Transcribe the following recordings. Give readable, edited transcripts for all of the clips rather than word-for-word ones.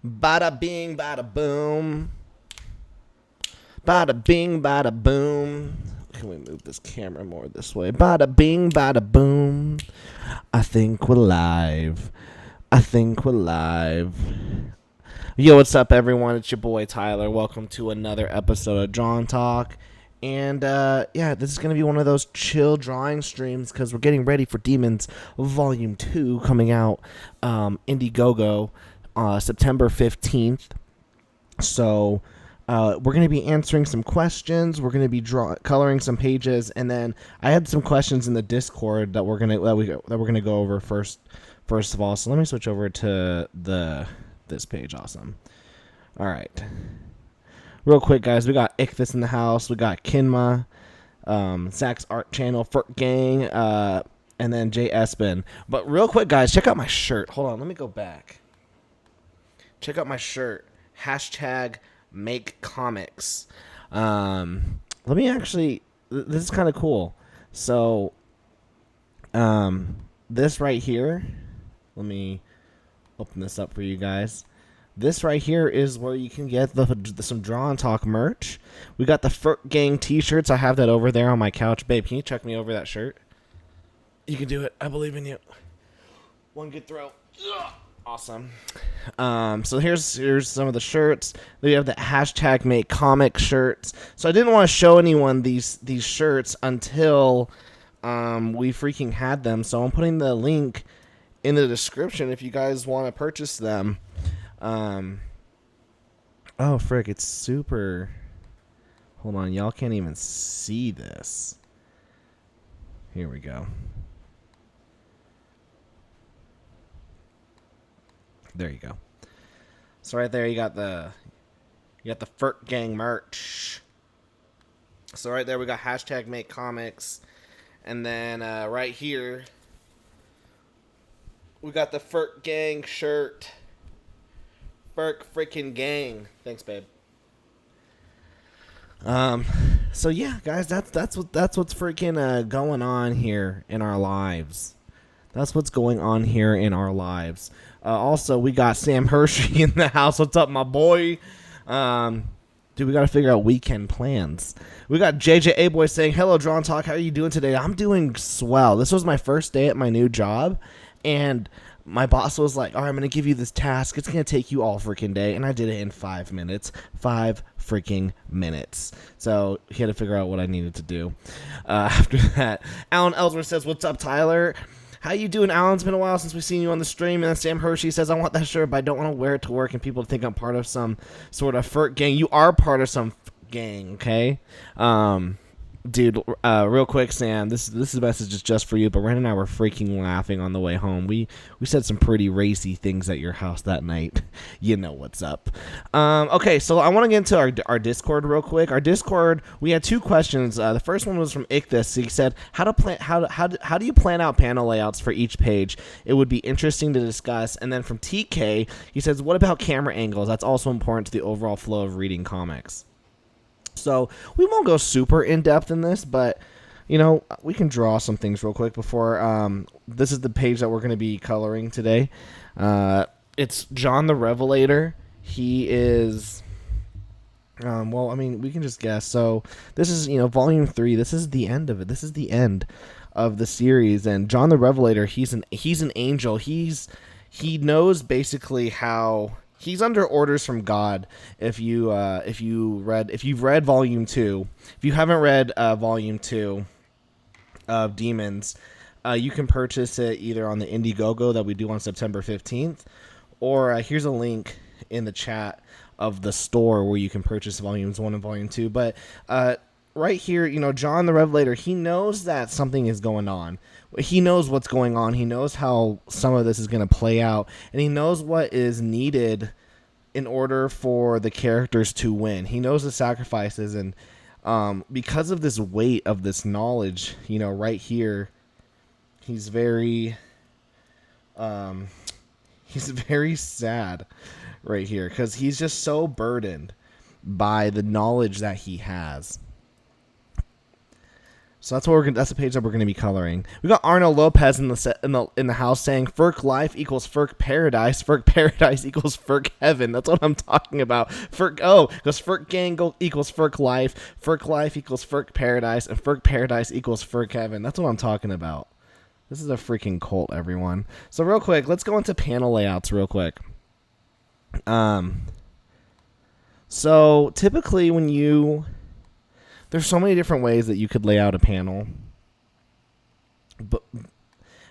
Bada bing, bada boom. Bada bing, bada boom. Can we move this camera more this way? Bada bing, bada boom. I think we're live. I think we're live. Yo, what's up, everyone? It's your boy Tyler. Welcome to another episode of Drawn Talk. And yeah, this is going to be one of those chill drawing streams because we're getting ready for Demons Volume 2 coming out Indiegogo September 15th. So we're going to be answering some questions. We're going to be coloring some pages, and then I had some questions in the Discord that we're gonna go over first of all. So let me switch over to this page. Awesome. All right. Real quick, guys, we got Ichthus in the house. We got Kinma, Zach's Art Channel, Furt Gang, and then Jay Espen. But real quick, guys, check out my shirt. Hold on, let me go back. Check out my shirt. Hashtag make comics. Let me actually. This is kind of cool. So, this right here. Let me open this up for you guys. This right here is where you can get some Drawn Talk merch. We got the Furt Gang t-shirts. I have that over there on my couch. Babe, can you check me over that shirt? You can do it. I believe in you. One good throw. Ugh. Awesome. So here's some of the shirts. We have the hashtag make comic shirts. So I didn't want to show anyone these shirts until we freaking had them. So I'm putting the link in the description if you guys want to purchase them. Oh frick, it's super. Hold on, y'all can't even see this. Here we go. There you go. So right there you got the Furt Gang merch. So right there we got hashtag make comics. And then right here we got the Furt Gang shirt. Furt freaking gang. Thanks, babe. So yeah, guys, that's what's freaking going on here in our lives. That's what's going on here in our lives. Also, we got Sam Hershey in the house. What's up, my boy? Dude, we got to figure out weekend plans. We got JJ Boy saying, hello, Drawn Talk. How are you doing today? I'm doing swell. This was my first day at my new job, and my boss was like, all right, I'm going to give you this task. It's going to take you all freaking day. And I did it in 5 minutes. 5 freaking minutes. So he had to figure out what I needed to do. After that, Alan Ellsworth says, what's up, Tyler? How you doing, Alan? It's been a while since we've seen you on the stream. And then Sam Hershey says, I want that shirt, but I don't want to wear it to work and people think I'm part of some sort of Furt gang. You are part of some gang, okay? Dude, real quick, Sam, this message is just for you, but Ren and I were freaking laughing on the way home. We said some pretty racy things at your house that night. You know what's up. Okay, so I want to get into our Discord real quick. Our Discord, we had 2 questions. The first one was from Ichthus. He said, how do you plan out panel layouts for each page? It would be interesting to discuss. And then from TK, he says, what about camera angles? That's also important to the overall flow of reading comics. So we won't go super in depth in this, but you know, we can draw some things real quick before. This is the page that we're going to be coloring today. It's John the Revelator. He is, well, I mean, we can just guess. So this is, volume 3. This is the end of it. This is the end of the series. And John the Revelator, he's an angel. He knows basically how. He's under orders from God. If you've read volume 2, if you haven't read volume 2 of Demons, you can purchase it either on the Indiegogo that we do on September 15th, or here's a link in the chat of the store where you can purchase volumes 1 and volume 2. But right here, John the Revelator, he knows that something is going on. He knows what's going on. He knows how some of this is going to play out, and he knows what is needed in order for the characters to win. He knows the sacrifices, and because of this weight of this knowledge, right here, he's very sad right here because he's just so burdened by the knowledge that he has. So that's the page that we're gonna be coloring. We got Arno Lopez in the house saying Ferk life equals Ferk paradise equals Ferk heaven. That's what I'm talking about. Because Ferk gang equals Ferk life equals Ferk paradise, and Ferk paradise equals Ferk heaven. That's what I'm talking about. This is a freaking cult, everyone. So real quick, let's go into panel layouts real quick. So typically there's so many different ways that you could lay out a panel. But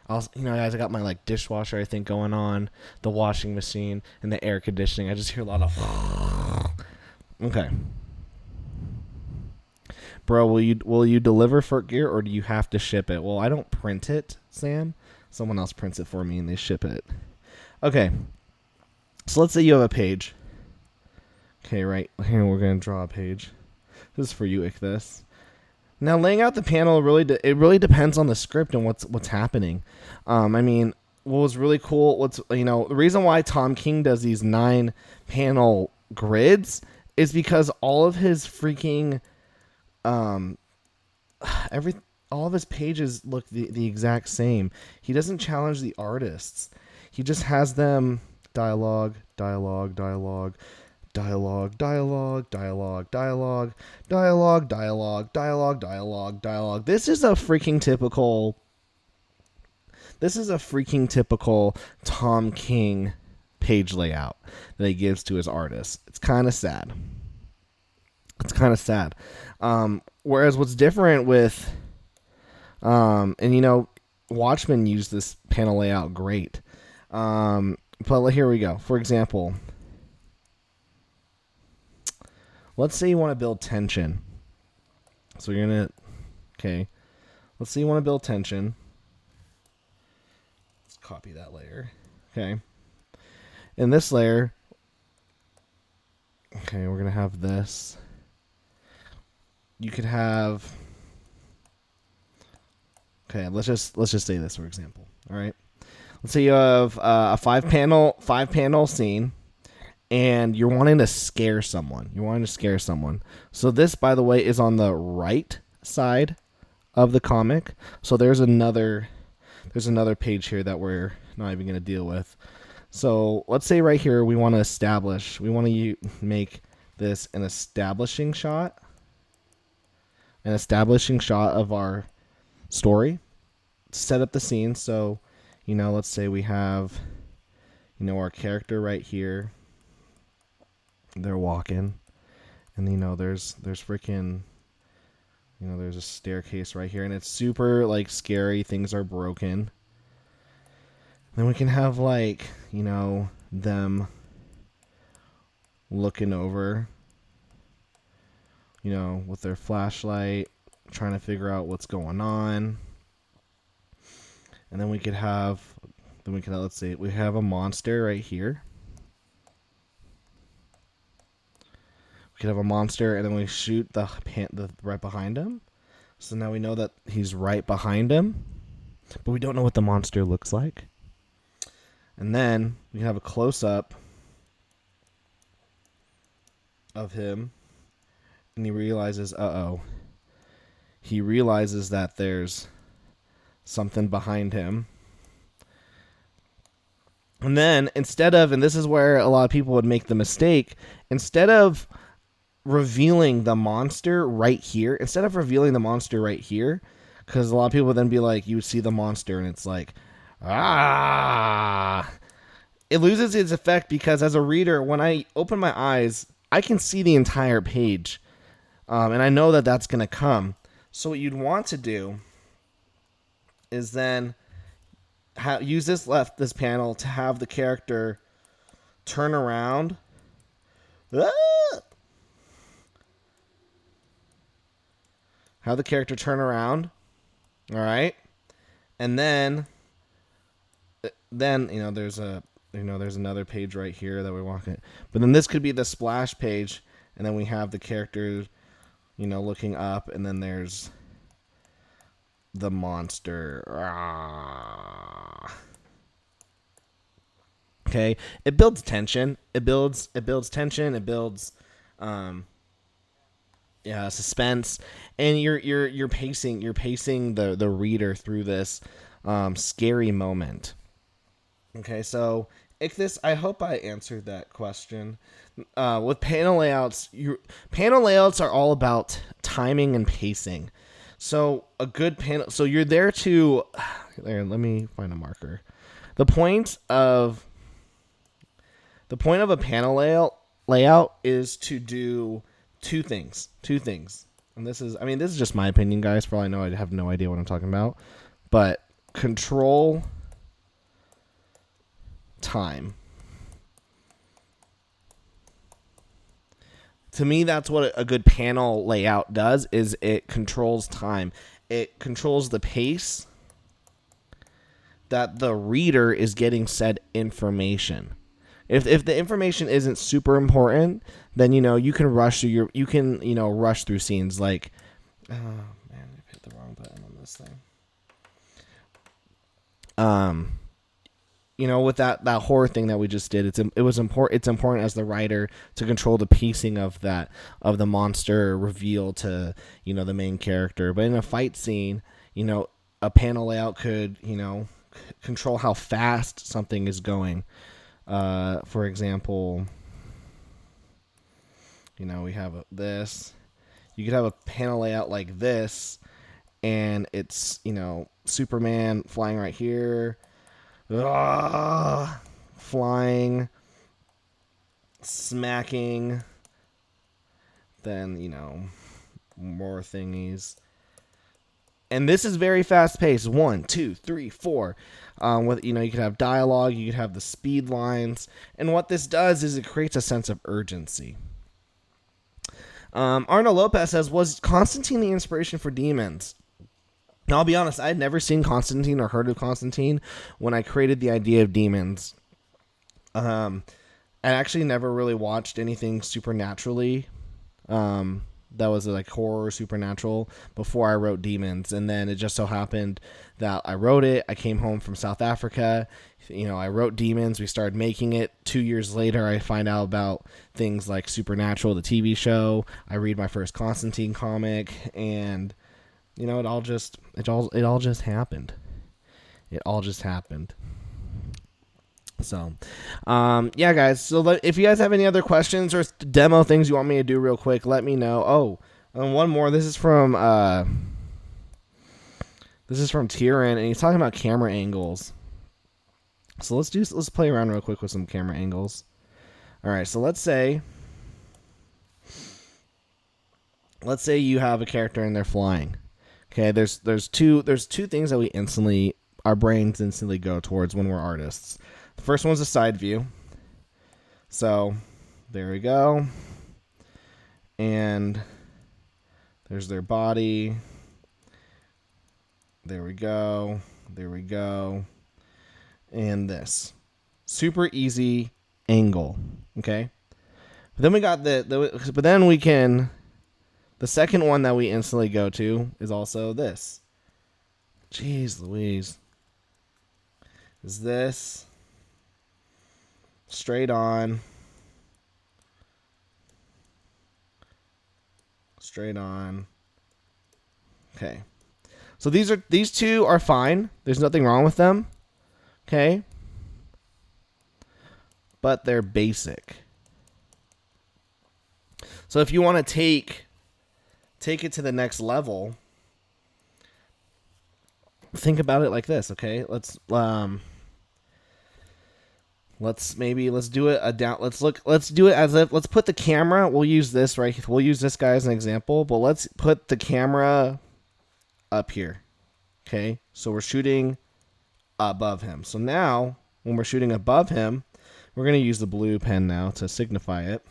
also, guys, I got my dishwasher, I think, going on, the washing machine, and the air conditioning. I just hear a lot of okay. Bro, will you deliver Ferk gear, or do you have to ship it? Well, I don't print it, Sam. Someone else prints it for me and they ship it. Okay. So let's say you have a page. Okay, right here we're going to draw a page. This is for you, Ichthus. Now, laying out the panel it really depends on the script and what's happening. I mean, what was really cool, the reason why Tom King does these 9 panel grids is because all of his freaking all of his pages look the exact same. He doesn't challenge the artists. He just has them dialogue. This is a freaking typical Tom King page layout that he gives to his artists. It's kind of sad. Whereas what's different with Watchmen used this panel layout great. But here we go. For example, let's say you want to build tension. So you're going to... Okay. Let's say you want to build tension. Let's copy that layer. Okay. In this layer... Okay, we're going to have this. You could have... Okay, let's just say this, for example. All right. Let's say you have a five panel scene, and you're wanting to scare someone. So this, by the way, is on the right side of the comic. So there's another page here that we're not even going to deal with. So let's say right here we want to make this an establishing shot of our story to set up the scene. So let's say we have, our character right here. They're walking, and there's freaking, there's a staircase right here, and it's super scary. Things are broken. Then we can have them looking over, with their flashlight, trying to figure out what's going on. And then we could have, let's say we have a monster right here. We could have a monster, and then we shoot the right behind him. So now we know that he's right behind him, but we don't know what the monster looks like. And then we can have a close-up of him, and he realizes, he realizes that there's something behind him. And then and this is where a lot of people would make the mistake, instead of revealing the monster right here, because a lot of people would then be like, you would see the monster and it's like, it loses its effect, because as a reader, when I open my eyes, I can see the entire page, and I know that that's going to come. So what you'd want to do is then use this panel to have the character turn around. Have the character turn around. All right. And then there's another page right here that we're walking. But then this could be the splash page, and then we have the character, looking up, and then there's the monster. Okay, it builds tension. It builds tension. It builds suspense, and you're pacing the reader through this scary moment. Okay, so Ichthus, I hope I answered that question. With panel layouts, panel layouts are all about timing and pacing. So a good panel, so you're there to there. Let me find a marker. The point of a panel layout is to do two things. And this is just my opinion, guys. For all I know, I have no idea what I'm talking about. But control time. To me, that's what a good panel layout does, is it controls time. It controls the pace that the reader is getting said information. If the information isn't super important, then you can rush through rush through scenes like, oh man, I hit the wrong button on this thing. With that horror thing that we just did, it's important as the writer to control the pacing of the monster reveal to the main character. But in a fight scene, a panel layout could control how fast something is going. For example, we have this. You could have a panel layout like this, and it's Superman flying right here. Flying, smacking, then more thingies, and this is very fast paced. 1, 2, 3, 4. With you could have dialogue, you could have the speed lines, and what this does is it creates a sense of urgency. Arnold Lopez says, was Constantine the inspiration for Demons? Now, I'll be honest, I had never seen Constantine or heard of Constantine when I created the idea of Demons. I actually never really watched anything supernaturally that was like horror, supernatural, before I wrote Demons. And then it just so happened that I wrote it. I came home from South Africa. I wrote Demons. We started making it. 2 years later, I find out about things like Supernatural, the TV show. I read my first Constantine comic, and it all just happened. It all just happened. So, yeah, guys. So if you guys have any other questions or demo things you want me to do real quick, let me know. Oh, and one more. This is from Tyrion, and he's talking about camera angles. So let's play around real quick with some camera angles. All right. So let's say you have a character and they're flying. Okay, there's two things that our brains instantly go towards when we're artists. The first one's a side view. So there we go. And there's their body. There we go. And this. Super easy angle. Okay? But then we got the second one that we instantly go to is also this. Jeez Louise. Is this straight on? Okay. So these two are fine. There's nothing wrong with them. Okay? But they're basic. So if you want to take it to the next level, think about it like this, okay? Let's do it as if, let's put the camera, we'll use this guy as an example, but let's put the camera up here. Okay? So we're shooting above him. So now, when we're shooting above him, we're going to use the blue pen now to signify it.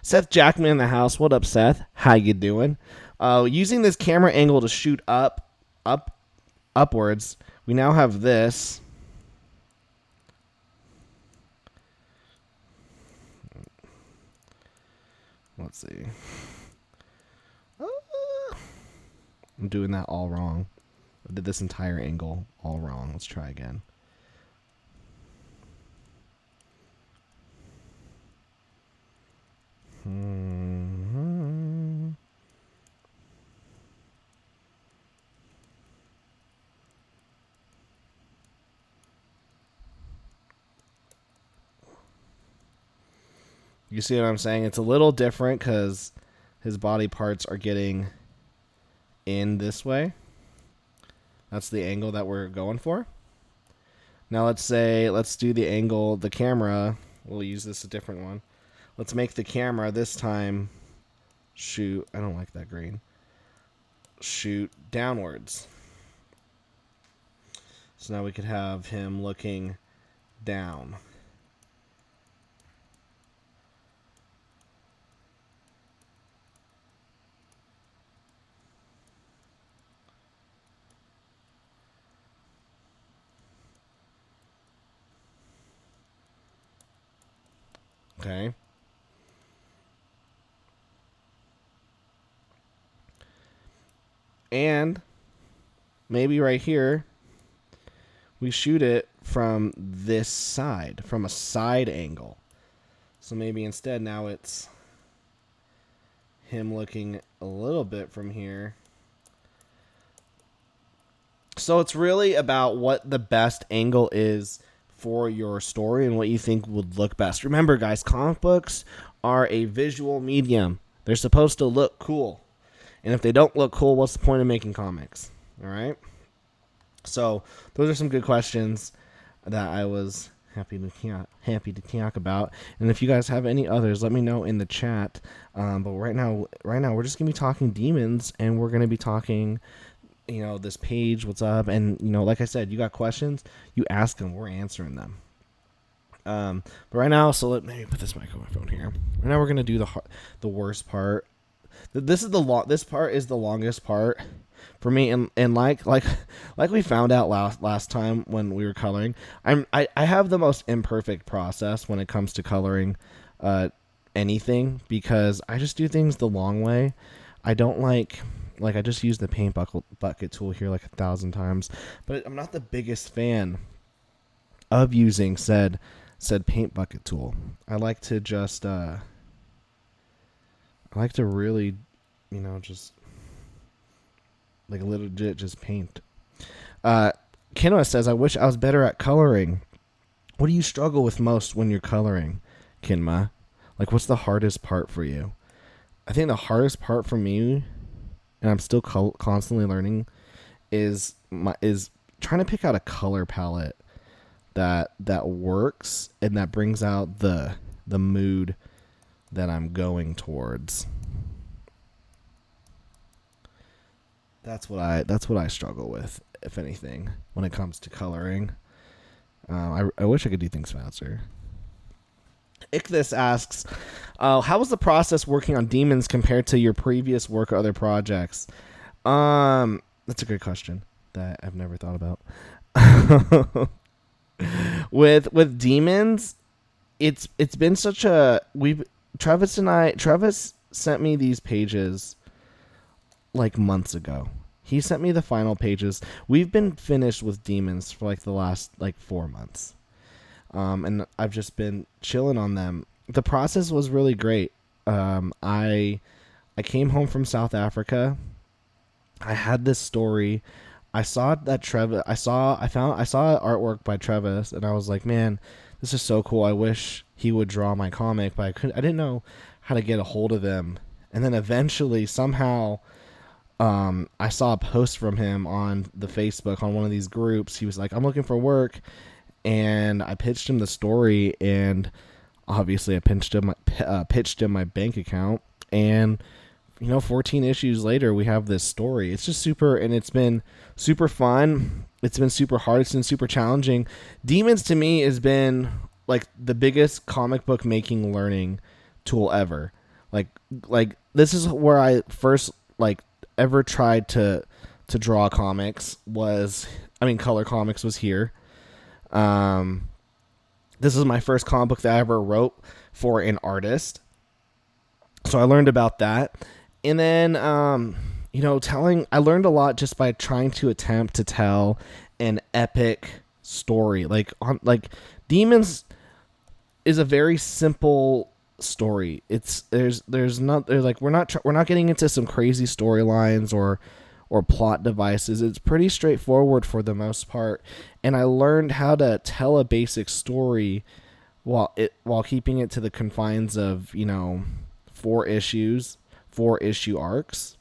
Seth Jackman in the house. What up, Seth? How you doing? Using this camera angle to shoot upwards, we now have this. Let's see. I'm doing that all wrong. I did this entire angle all wrong. Let's try again. You see what I'm saying? It's a little different because his body parts are getting in this way. That's the angle that we're going for. Now let's do the angle, the camera. We'll use this a different one. Let's make the camera this time shoot. I don't like that green. Shoot downwards. So now we could have him looking down. Okay. And maybe right here, we shoot it from this side, from a side angle. So maybe instead now it's him looking a little bit from here. So it's really about what the best angle is for your story and what you think would look best. Remember, guys, comic books are a visual medium. They're supposed to look cool. And if they don't look cool, what's the point of making comics? All right? So those are some good questions that I was happy to talk about. And if you guys have any others, let me know in the chat. But right now we're just gonna be talking demons, and we're gonna be talking, this page, what's up, and like I said, you got questions, you ask them, we're answering them. But right now, so let me put this microphone here. Right now, we're gonna do the worst part. This part is the longest part for me, and like we found out last time when we were coloring, I have the most imperfect process when it comes to coloring anything, because I just do things the long way. I don't like I just use the paint bucket tool here like 1,000 times, but I'm not the biggest fan of using said paint bucket tool. I like to just really, just like legit just paint. Kinwa says, I wish I was better at coloring. What do you struggle with most when you're coloring, Kinma? Like, what's the hardest part for you? I think the hardest part for me, and I'm still constantly learning, is trying to pick out a color palette that works and that brings out the mood that I'm going towards. That's what I struggle with, if anything, when it comes to coloring. I wish I could do things faster. Ichthus asks, how was the process working on demons compared to your previous work or other projects? That's a good question that I've never thought about. With demons, it's been such a Travis sent me these pages like months ago. He sent me the final pages. We've been finished with demons for like the last 4 months. And I've just been chilling on them. The process was really great. I came home from South Africa. I had this story. I saw that I saw artwork by Travis, and I was like, man, this is so cool. I wish he would draw my comic, but I didn't know how to get a hold of him. And then eventually, somehow, I saw a post from him on the Facebook on one of these groups. He was like, I'm looking for work. And I pitched him the story, and obviously I pitched him my bank account, and 14 issues later we have this story. It's just super, and it's been super fun. It's been super hard. It's been super challenging. Demons to me has been like the biggest comic book making learning tool ever. Like this is where I first ever tried to draw comics color comics was here. This is my first comic book that I ever wrote for an artist. So I learned about that. And then, I learned a lot just by trying to attempt to tell an epic story. Demons is a very simple story. We're not getting into some crazy storylines or plot devices. It's pretty straightforward for the most part. And I learned how to tell a basic story while keeping it to the confines of 4 issues, 4 issue arcs.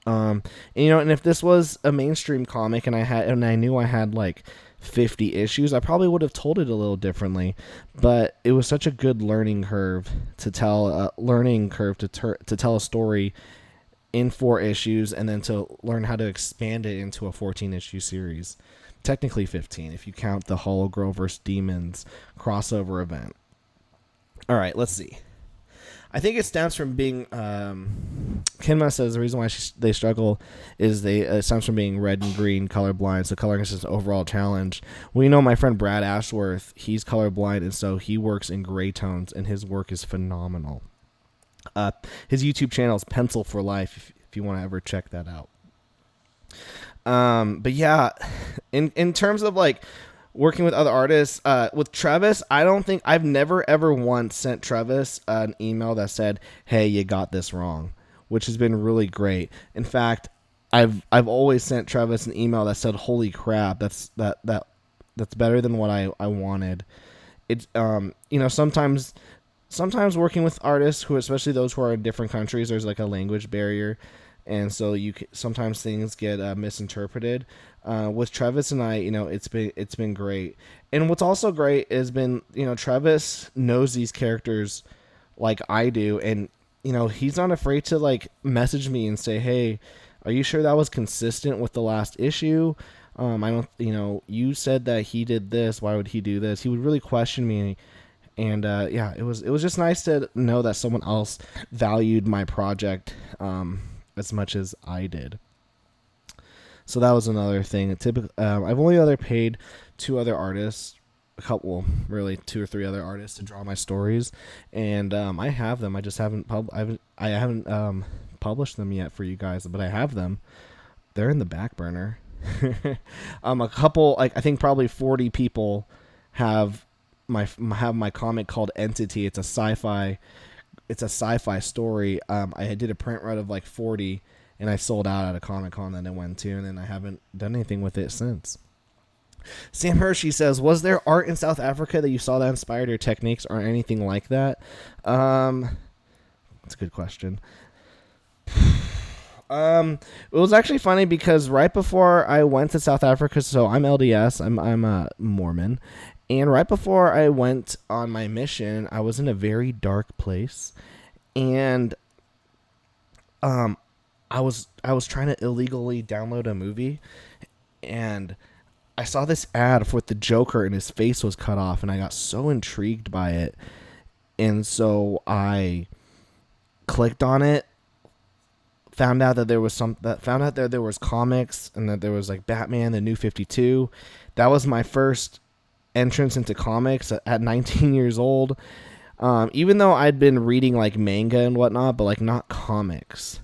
And if this was a mainstream comic and I knew I had like 50 issues, I probably would have told it a little differently. But it was such a good learning curve to tell a story in 4 issues, and then to learn how to expand it into a 14-issue series. Technically 15 if you count the Hollow Girl vs. Demons crossover event. All right, let's see. I think it stems from being. Kinma says the reason why they struggle is it stems from being red and green colorblind. So coloring is just an overall challenge. We know my friend Brad Ashworth. He's colorblind, and so he works in gray tones, and his work is phenomenal. His YouTube channel is Pencil for Life. If you want to ever check that out. But yeah, in terms of like working with other artists, with Travis, I've never ever once sent Travis an email that said, "Hey, you got this wrong," which has been really great. In fact, I've always sent Travis an email that said, "Holy crap, that's better than what I wanted." It's sometimes working with artists who, especially those who are in different countries, there's like a language barrier, and so sometimes things get misinterpreted. With Travis and I, it's been great. And what's also great has been, Travis knows these characters like I do, and he's not afraid to like message me and say, "Hey, are you sure that was consistent with the last issue? I don't, you said that he did this. Why would he do this?" He would really question me. And yeah, it was just nice to know that someone else valued my project as much as I did. So that was another thing. I've only paid 2 other artists, really 2 or 3 other artists to draw my stories, and I have them. I just haven't published them yet for you guys, but I have them. They're in the back burner. A couple, like I think probably 40 people have my comic called Entity. It's a sci-fi story. I did a print run of like 40, and I sold out at a Comic-Con that I went to, and then I haven't done anything with it since. Sam Hershey says, "Was there art in South Africa that you saw that inspired your techniques or anything like that?" That's a good question. It was actually funny because right before I went to South Africa, so I'm LDS, I'm a Mormon, and right before I went on my mission, I was in a very dark place, and I was trying to illegally download a movie, and I saw this ad with the Joker and his face was cut off, and I got so intrigued by it, and so I clicked on it. Found out that there was comics, and that there was like Batman, the New 52. That was my first entrance into comics at 19 years old. Even though I'd been reading like manga and whatnot, but like not comics.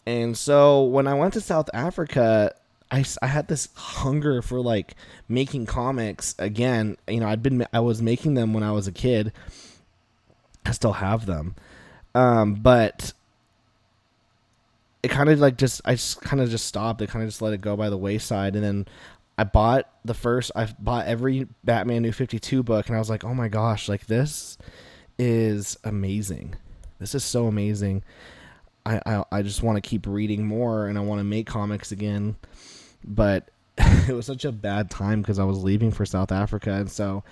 And so when I went to South Africa, I had this hunger for like making comics again. I was making them when I was a kid. I still have them, but it kind of like I just kind of stopped. I kind of just let it go by the wayside. And then I bought every Batman New 52 book, and I was like, oh my gosh, like this is amazing. This is so amazing. I just want to keep reading more, and I want to make comics again. But it was such a bad time because I was leaving for South Africa, and so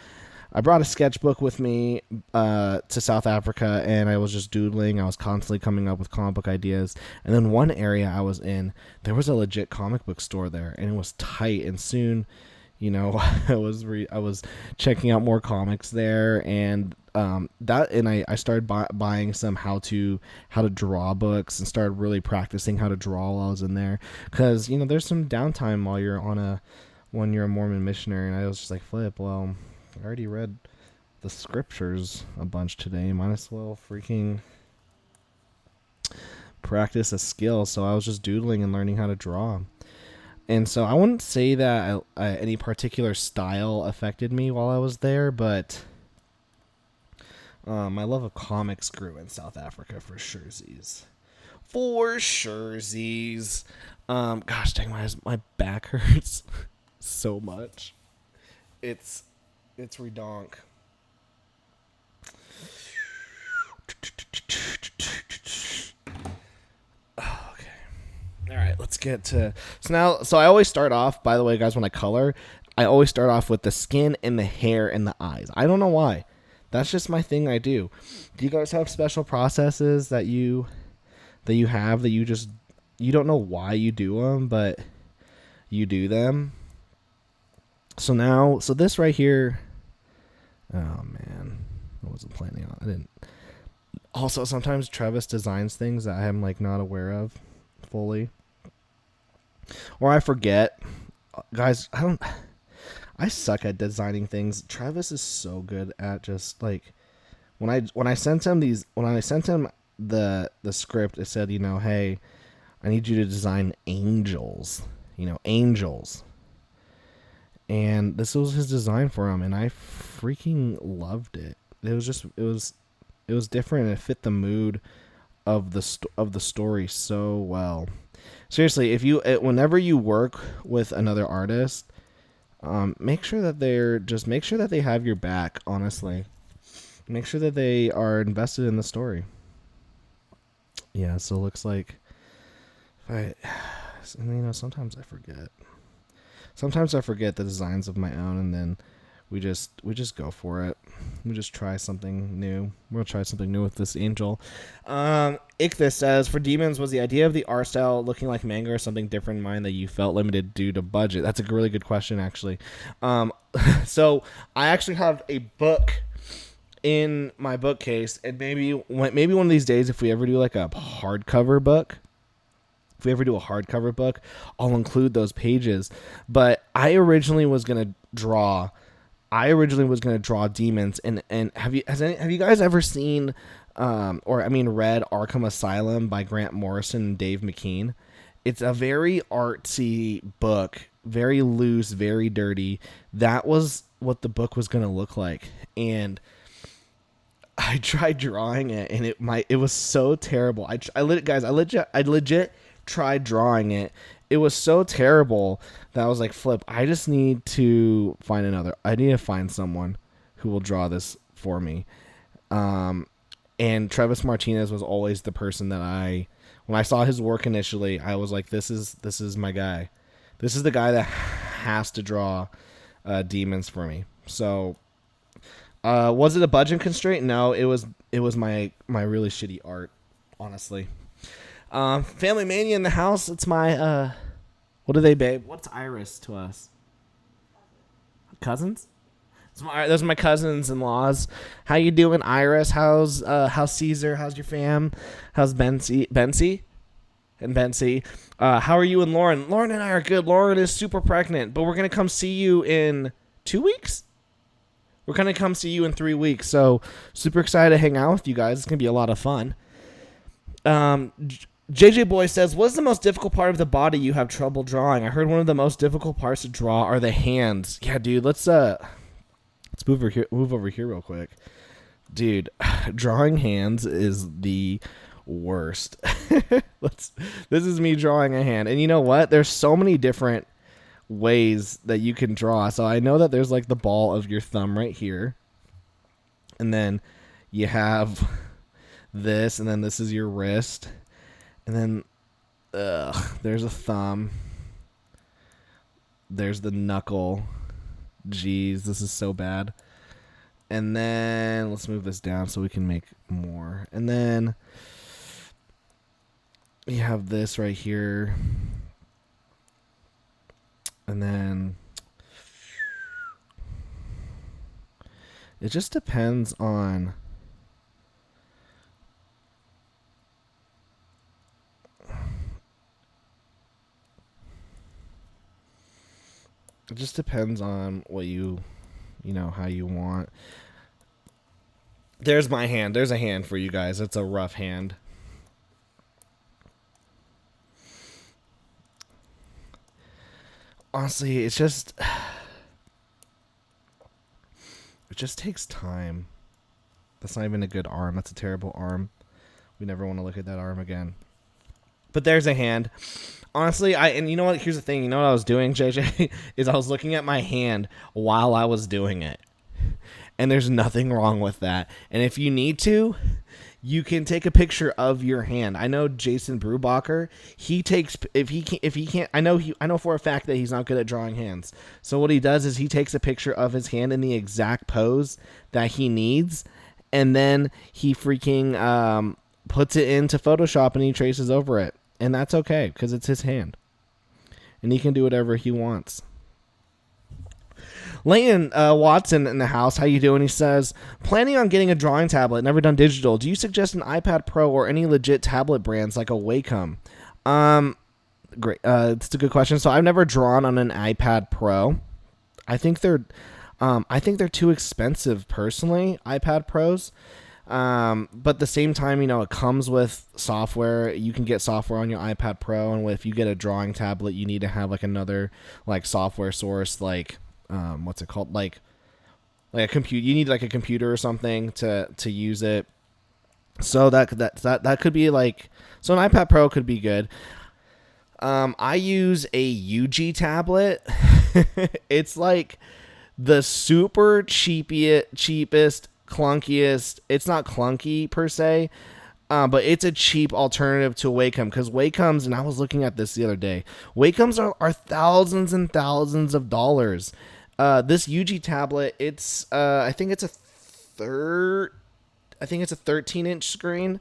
I brought a sketchbook with me to South Africa, and I was just doodling. I was constantly coming up with comic book ideas. And then one area I was in, there was a legit comic book store there, and it was tight. And soon, I was checking out more comics there, and I started buying some how to draw books, and started really practicing how to draw while I was in there. Because there's some downtime when you're a Mormon missionary, and I was just like, flip, well, I already read the scriptures a bunch today. Might as well freaking practice a skill. So I was just doodling and learning how to draw. And so I wouldn't say that any particular style affected me while I was there, but my love of comics grew in South Africa for surezies. For surezies. Gosh dang, my back hurts so much. It's redonk. let's get to so I always start off, by the way, guys, when I color, I always start off with the skin and the hair and the eyes. I don't know why. That's just my thing I do. Do you guys have special processes that you have that you don't know why you do them, but you do them? So this right here, oh man, I wasn't planning on. I didn't. Also, sometimes Travis designs things that I'm like not aware of fully, or I forget. Guys, I suck at designing things. Travis is so good at just like when I sent him the script, it said, hey, I need you to design angels, angels. And this was his design for him, and I freaking loved it. It was different, and it fit the mood of the story so well. Seriously, whenever you work with another artist, make sure that they have your back. Honestly, make sure that they are invested in the story. Yeah, so it looks like sometimes I forget. Sometimes I forget the designs of my own, and then we just go for it. We just try something new. We'll try something new with this angel. Ichthus says, for demons, was the idea of the art style looking like manga or something different in mind that you felt limited due to budget? That's a really good question, actually. So I actually have a book in my bookcase, and maybe one of these days, if we ever do like a hardcover book, I'll include those pages. But I originally was gonna draw demons, and have you guys ever seen read Arkham Asylum by Grant Morrison and Dave McKean? It's a very artsy book, very loose, very dirty. That was what the book was gonna look like, and I tried drawing it, and it was so terrible. I legit tried drawing it. It was so terrible that I was like, flip, I need to find someone who will draw this for me. And Travis Martinez was always the person that when I saw his work initially, I was like, this is my guy. This is the guy that has to draw demons for me. So was it a budget constraint? No, it was my really shitty art, honestly. Family Mania in the house. It's my what are they, babe? What's Iris to us? Cousins? Those are my cousins-in-laws. How you doing, Iris? How's Caesar? How's your fam? How's Bency? And Bency. How are you and Lauren? Lauren and I are good. Lauren is super pregnant, but we're gonna come see you in 2 weeks. We're gonna come see you in 3 weeks. So super excited to hang out with you guys. It's gonna be a lot of fun. JJ Boy says, what's the most difficult part of the body you have trouble drawing? I heard one of the most difficult parts to draw are the hands. Yeah, dude, let's move over here real quick. Dude, drawing hands is the worst. This is me drawing a hand. And you know what? There's so many different ways that you can draw. So I know that there's like the ball of your thumb right here. And then you have this, and then this is your wrist. And then there's a thumb. There's the knuckle. Jeez, this is so bad. And then let's move this down so we can make more. And then you have this right here. And then it just depends on what how you want. There's my hand. There's a hand for you guys. It's a rough hand. Honestly, it just takes time. That's not even a good arm. That's a terrible arm. We never want to look at that arm again. But there's a hand. Honestly, and you know what? Here's the thing. You know what I was doing, JJ? Is I was looking at my hand while I was doing it. And there's nothing wrong with that. And if you need to you can take a picture of your hand. I know Jason Brubacher, he takes, if he can't, I know for a fact that he's not good at drawing hands. So what he does is he takes a picture of his hand in the exact pose that he needs, and then he freaking puts it into Photoshop and he traces over it. And that's okay, because it's his hand. And he can do whatever he wants. Leighton Watson in the house, how you doing? He says, planning on getting a drawing tablet, never done digital. Do you suggest an iPad Pro or any legit tablet brands like a Wacom? Great. It's a good question. So I've never drawn on an iPad Pro. I think they're too expensive personally, iPad Pros. But at the same time, it comes with software. You can get software on your iPad Pro, and if you get a drawing tablet, you need to have like another like software source, like what's it called, like a computer. You need like a computer or something to use it. So that could be like, so an iPad Pro could be good. I use a UG tablet. It's like the super cheapest, clunkiest. It's not clunky per se, but it's a cheap alternative to Wacom, because Wacoms, and I was looking at this the other day, Wacoms are thousands and thousands of dollars. This UG tablet, it's I think it's a 13-inch screen,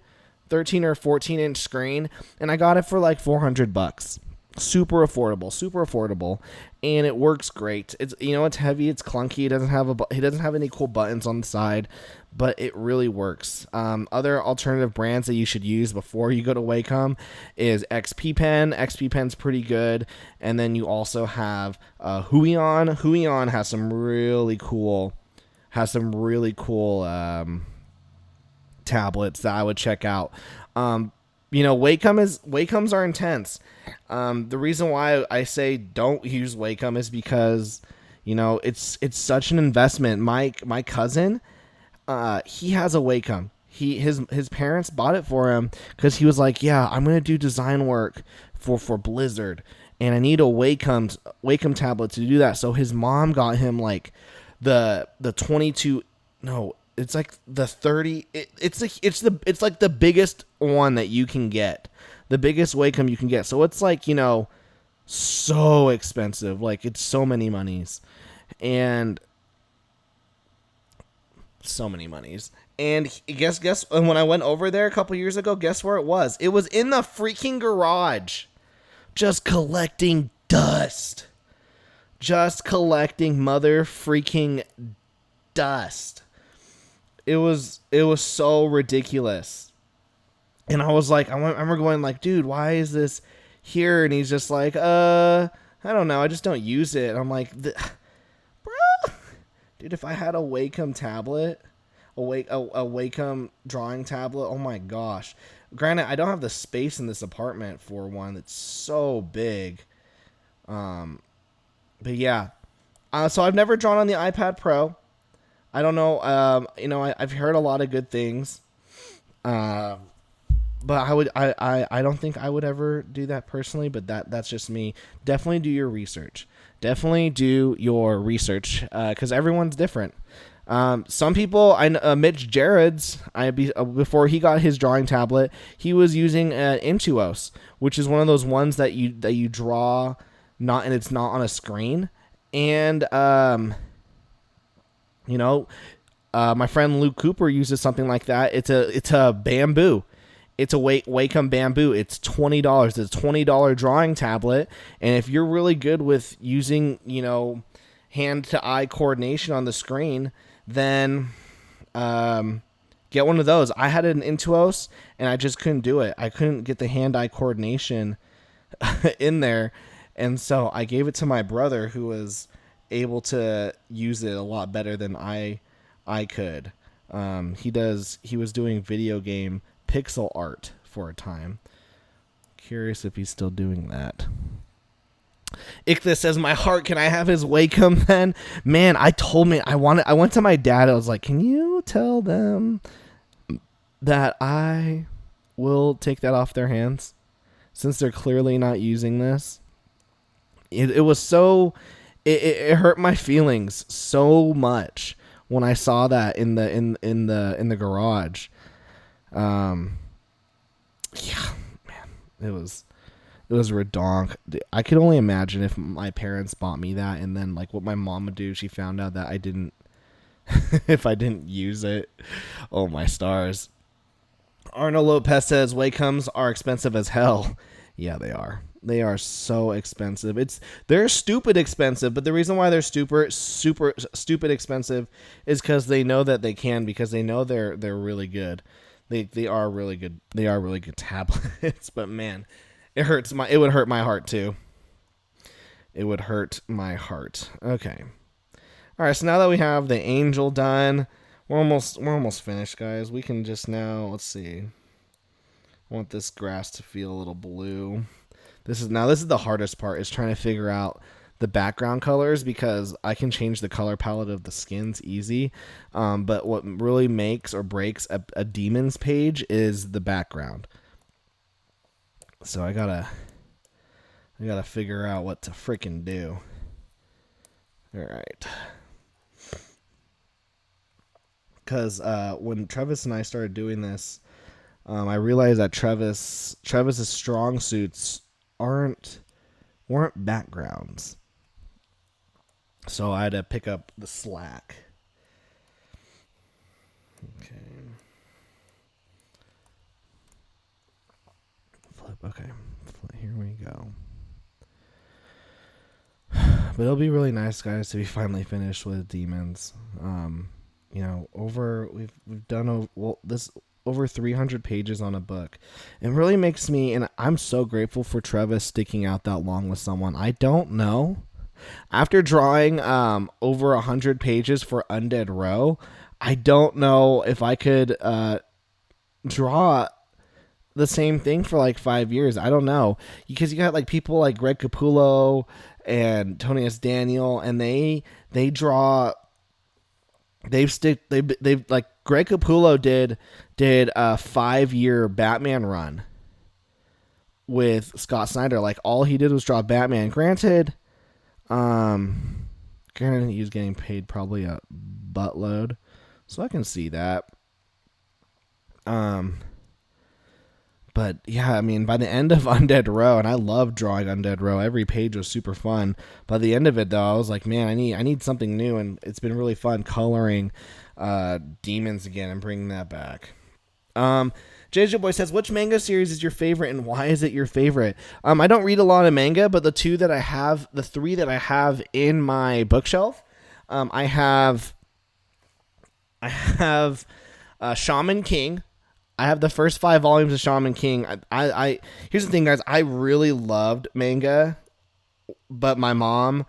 13 or 14-inch screen, and I got it for like $400. Super affordable, and it works great. It's it's heavy, it's clunky, it doesn't have any cool buttons on the side, but it really works. Other alternative brands that you should use before you go to Wacom is XP Pen. XP Pen's pretty good, and then you also have Huion. Huion has some really cool tablets that I would check out. Wacoms are intense. The reason why I say don't use Wacom is because, it's such an investment. My cousin, he has a Wacom. His parents bought it for him because he was like, yeah, I'm going to do design work for Blizzard, and I need a Wacom tablet to do that. So his mom got him like the 22, no, it's like the 30. It's like the biggest one that you can get, the biggest Wacom you can get. So it's like, so expensive. Like, it's so many monies, and guess. And when I went over there a couple years ago, guess where it was? It was in the freaking garage, just collecting dust, just collecting mother freaking dust. It was so ridiculous. And I was like, I remember going like, dude, why is this here? And he's just like, I don't know, I just don't use it. And I'm like, bro, dude, if I had a Wacom tablet, a Wacom drawing tablet, oh my gosh. Granted, I don't have the space in this apartment for one that's so big. But yeah. So I've never drawn on the iPad Pro. I don't know. I've heard a lot of good things. But I don't think I would ever do that personally, but that's just me. Definitely do your research. Because everyone's different. Some people, Mitch Jared's, before he got his drawing tablet, he was using an Intuos, which is one of those ones that you draw, and it's not on a screen. And my friend Luke Cooper uses something like that. It's a bamboo. It's a Wacom bamboo. It's $20. It's a $20 drawing tablet. And if you're really good with using, hand-to-eye coordination on the screen, then get one of those. I had an Intuos, and I just couldn't do it. I couldn't get the hand-eye coordination in there. And so I gave it to my brother, who was able to use it a lot better than I could. He was doing video game pixel art for a time. Curious if he's still doing that. Ichthus says, my heart, can I have his Wacom then? Man, I went to my dad. I was like, can you tell them that I will take that off their hands, since they're clearly not using this? It was so, it hurt my feelings so much when I saw that in the garage. Um, yeah, man, it was redonk. I could only imagine if my parents bought me that, and then like what my mom would do. She found out that I didn't, if I didn't use it. Oh my stars. Arnold Lopez says Wacom's are expensive as hell. Yeah, they are. They are so expensive. They're stupid expensive, but the reason why they're super stupid expensive is because they know that they can, because they know they're really good. They are really good. They are really good tablets. But man, it would hurt my heart too. It would hurt my heart. Okay. All right. So now that we have the angel done, we're almost finished, guys. We can just now, let's see. I want this grass to feel a little blue. This is the hardest part, is trying to figure out the background colors, because I can change the color palette of the skins easy. But what really makes or breaks a demon's page is the background. So I gotta figure out what to freaking do. All right. Because when Travis and I started doing this, I realized that Travis's strong suits weren't backgrounds. So I had to pick up the slack. Okay. Flip. Okay. Here we go. But it'll be really nice, guys, to be finally finished with demons. We've done over 300 pages on a book. It really makes me, and I'm so grateful for Travis sticking out that long with someone. I don't know. After drawing over 100 pages for Undead Row, I don't know if I could draw the same thing for like 5 years. I don't know, because you got like people like Greg Capullo and Tony S. Daniel, and they draw. They've like Greg Capullo did a 5-year Batman run with Scott Snyder. Like all he did was draw Batman. Granted, he was getting paid probably a buttload, so I can see that. But yeah, I mean, by the end of Undead Row, and I love drawing Undead Row, every page was super fun. By the end of it, though, I was like, man, I need something new, and it's been really fun coloring demons again and bringing that back. JJ Boy says, which manga series is your favorite, and why is it your favorite? I don't read a lot of manga, but the three that I have in my bookshelf, I have Shaman King. I have the first 5 volumes of Shaman King. I here's the thing, guys. I really loved manga, but my mom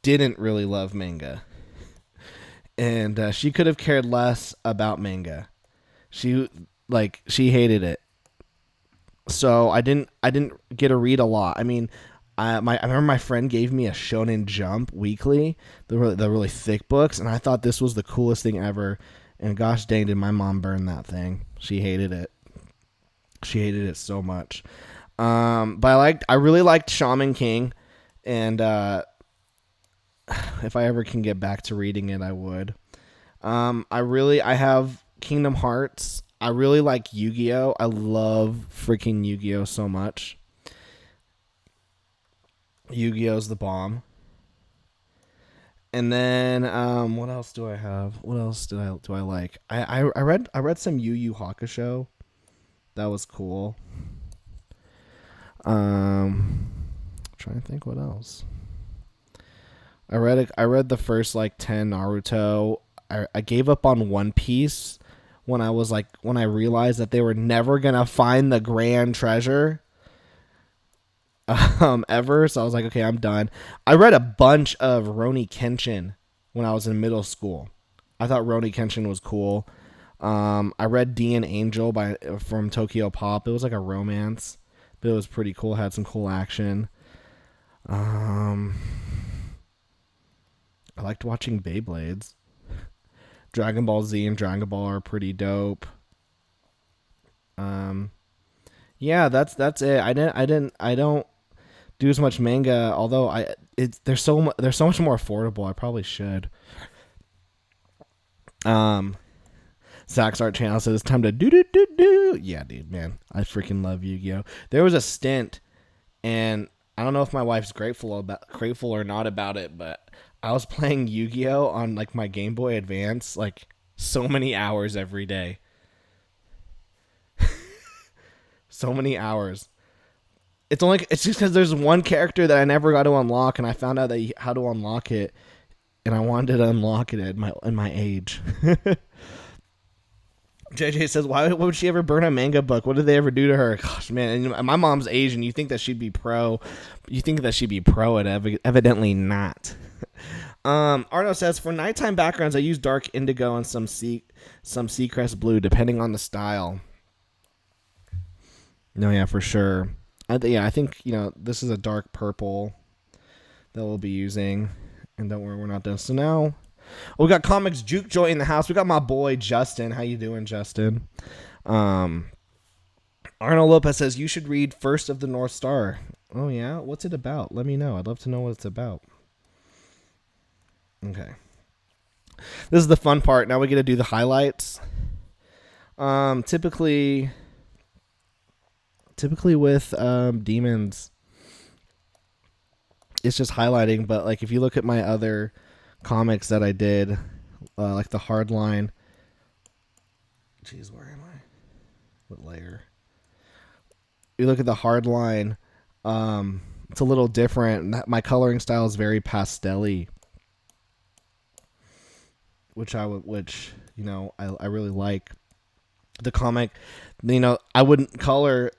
didn't really love manga, and she could have cared less about manga. She hated it. So I didn't get to read a lot. I mean, I remember my friend gave me a Shonen Jump weekly, the really thick books, and I thought this was the coolest thing ever. And gosh dang, did my mom burn that thing. She hated it. She hated it so much. But I really liked Shaman King. And if I ever can get back to reading it, I would. I have Kingdom Hearts. I really like Yu-Gi-Oh! I love freaking Yu-Gi-Oh! So much. Yu-Gi-Oh's the bomb. And then what else do I have? What else do I like? I read some Yu Yu Hakusho. That was cool. Trying to think what else. I read the first 10 Naruto. I gave up on One Piece when I realized that they were never gonna find the grand treasure. Ever. So I was like, okay, I'm done. I read a bunch of Rurouni Kenshin when I was in middle school. I thought Rurouni Kenshin was cool. I read D and Angel from Tokyo Pop. It was like a romance, but it was pretty cool. It had some cool action. I liked watching Beyblades. Dragon Ball Z and Dragon Ball are pretty dope. Yeah, that's it. I don't do as much manga, although they're so much more affordable. I probably should. Zach's Art Channel says it's time to do. Yeah, dude, man, I freaking love Yu-Gi-Oh. There was a stint, and I don't know if my wife's grateful or not about it, but I was playing Yu-Gi-Oh on like my Game Boy Advance like so many hours every day. So many hours. It's just because there's one character that I never got to unlock, and I found out how to unlock it, and I wanted to unlock it at my age. JJ says, why would she ever burn a manga book? What did they ever do to her? Gosh, man. And my mom's Asian. You think that she'd be pro. You think that she'd be pro. Evidently not. Arno says, for nighttime backgrounds, I use dark indigo and some Seacrest blue, depending on the style. No, yeah, for sure. I think, this is a dark purple that we'll be using. And don't worry, we're not done. So now... we got Comics Juke Joy in the house. We got my boy Justin. How you doing, Justin? Arnold Lopez says you should read First of the North Star. Oh yeah, what's it about? Let me know. I'd love to know what it's about. Okay, this is the fun part. Now we get to do the highlights. Typically with demons, it's just highlighting. But like if you look at my other comics that I did, like the Hardline. Jeez, where am I? What layer? You look at the Hardline. It's a little different. My coloring style is very pastel-y, which I really like. The comic, I wouldn't color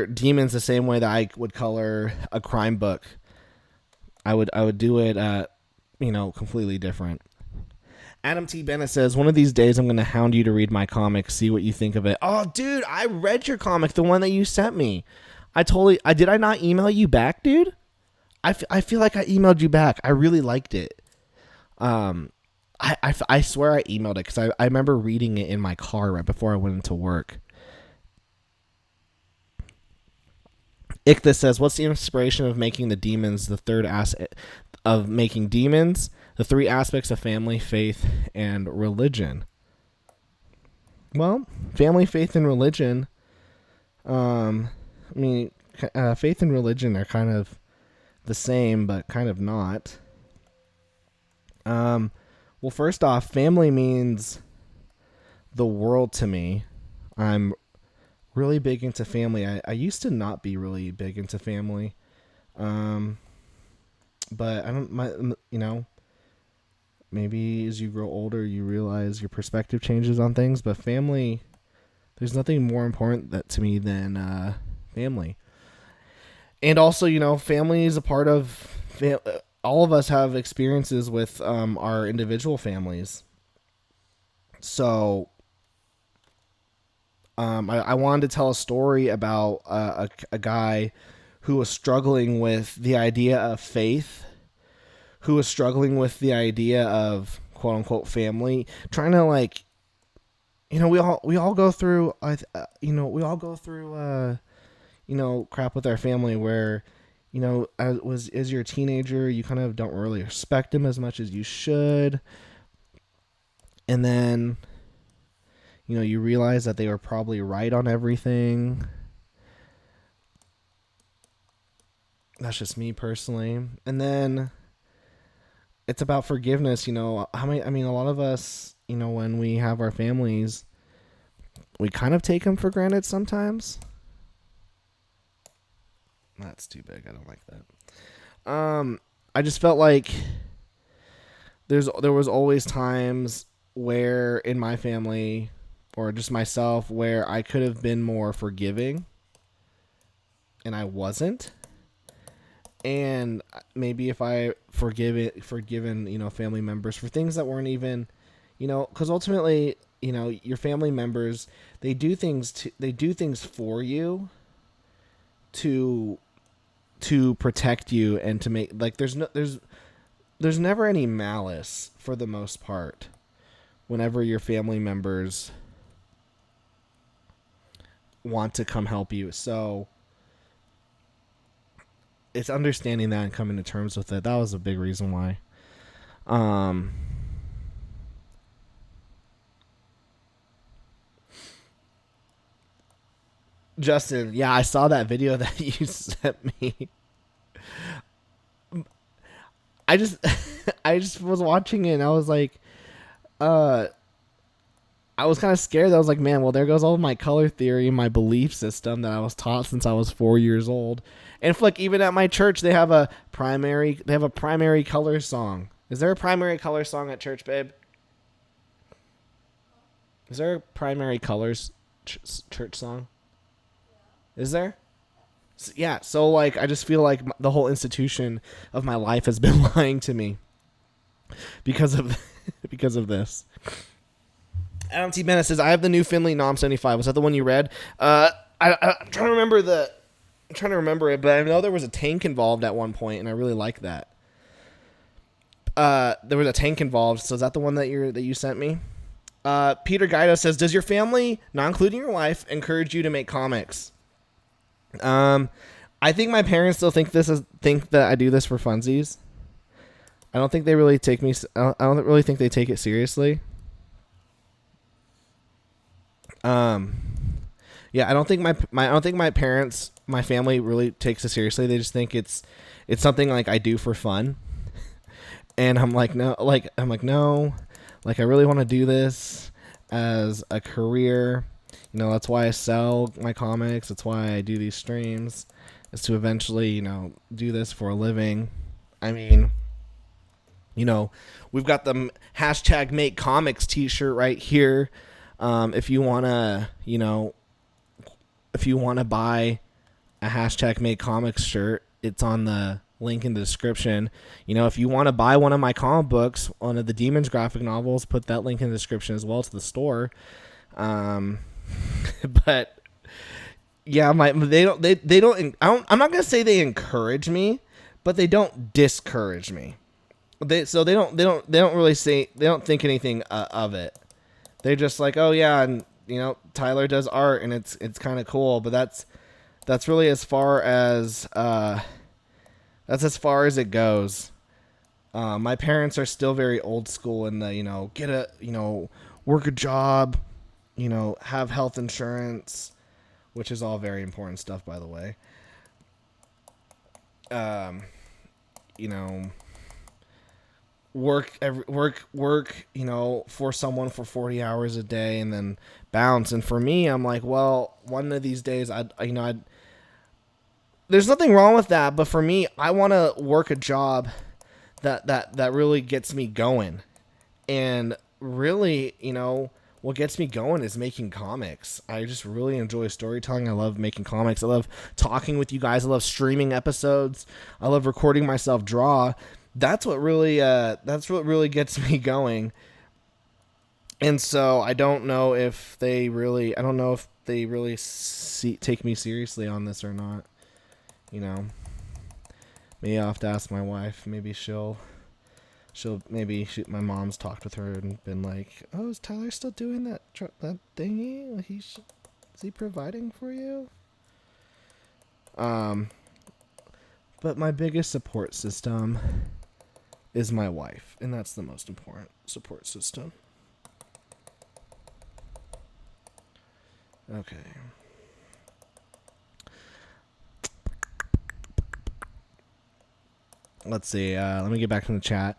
demons the same way that I would color a crime book. I would do it completely different. Adam T. Bennett says, one of these days I'm going to hound you to read my comic, see what you think of it. Oh, dude, I read your comic, the one that you sent me. Did I not email you back, dude? I feel like I emailed you back. I really liked it. I swear I emailed it because I remember reading it in my car right before I went into work. Ichthus says, what's the inspiration of making the demons the third aspect of making demons, the three aspects of family, faith, and religion? Well, family, faith, and religion. Faith and religion are kind of the same, but kind of not. Well, first off, family means the world to me. I'm really big into family. I used to not be really big into family. But I don't, maybe as you grow older, you realize your perspective changes on things, but family, there's nothing more important to me than, family. And also, family is a part of, all of us have experiences with, our individual families. So, I wanted to tell a story about a guy who was struggling with the idea of faith, who was struggling with the idea of quote unquote family, trying to we all go through crap with our family where as you're a teenager, you kind of don't really respect them as much as you should, and then you realize that they were probably right on everything. That's just me personally. And then it's about forgiveness. A lot of us, when we have our families, we kind of take them for granted sometimes. That's too big. I don't like that. I just felt like there was always times where in my family or just myself where I could have been more forgiving and I wasn't. And maybe if I forgiven, family members for things that weren't even, because ultimately, your family members, they do things for you to protect you and to make, there's never any malice for the most part whenever your family members want to come help you. So it's understanding that and coming to terms with it. That was a big reason why. Justin, yeah, I saw that video that you sent me. I just I just was watching it and I was like, uh I was kind of scared. I was like, man, well, there goes all of my color theory and my belief system that I was taught since I was 4 years old. And if, like, even at my church, they have a primary color song. Is there a primary color song at church, babe? Is there a primary colors church song? Is there? Yeah. So, like, I just feel like the whole institution of my life has been lying to me because of because of this. Adam T. Bennett says, I have the new Finley Nom 75. Was that the one you read? I'm trying to remember it, but I know there was a tank involved at one point, and I really like that. There was a tank involved, so is that the one that you sent me? Peter Guido says, does your family, not including your wife, encourage you to make comics? I think my parents still think that I do this for funsies. I don't think they really take me. I don't really think they take it seriously. Yeah, I don't think my parents, my family really takes it seriously. They just think it's something like I do for fun. And I'm like, no, like I really want to do this as a career. You know, that's why I sell my comics. That's why I do these streams, is to eventually, you know, do this for a living. I mean, you know, we've got the hashtag Make Comics t-shirt right here. If you want to, you know, if you want to buy a hashtag Make Comics shirt, it's on the link in the description. You know, if you want to buy one of my comic books, one of the Demons graphic novels, put that link in the description as well to the store. But yeah, I'm not gonna say they encourage me, but they don't discourage me. They don't really say, they don't think anything of it. They're just like, oh yeah, and you know, Tyler does art and it's kind of cool, but that's really as far as it goes. My parents are still very old school in the, you know, work a job, you know, have health insurance, which is all very important stuff, by the way. You know, work, you know, for someone for 40 hours a day and then bounce. And for me, I'm like, well, one of these days there's nothing wrong with that, but for me, I want to work a job that really gets me going. And really, you know, what gets me going is making comics. I just really enjoy storytelling. I love making comics. I love talking with you guys. I love streaming episodes. I love recording myself draw. That's what really gets me going. And so I don't know if they really take me seriously on this or not. You know, maybe I'll have to ask my wife. Maybe my mom's talked with her and been like, oh, is Tyler still doing that thingy? Is he providing for you? But my biggest support system is my wife, and that's the most important support system. Okay. Let's see. Let me get back to the chat.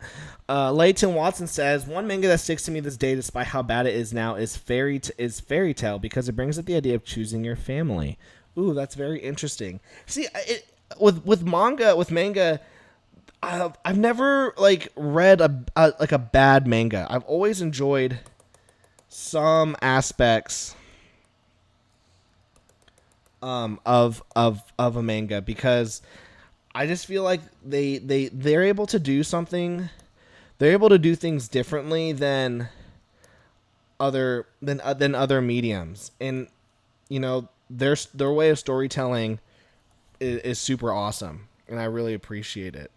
Layton Watson says, one manga that sticks to me this day, despite how bad it is now, is Fairy Tale, because it brings up the idea of choosing your family. Ooh, that's very interesting. See, with manga, I've never like read a bad manga. I've always enjoyed some aspects of a manga, because I just feel like they're able to do something. They're able to do things differently than other mediums, and you know, their way of storytelling is super awesome, and I really appreciate it.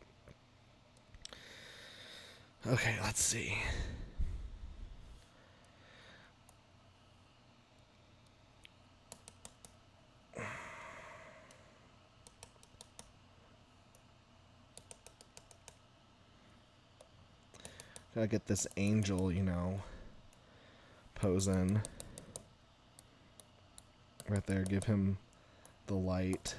Okay, let's see. Gotta get this angel, you know, posing right there. Give him the light.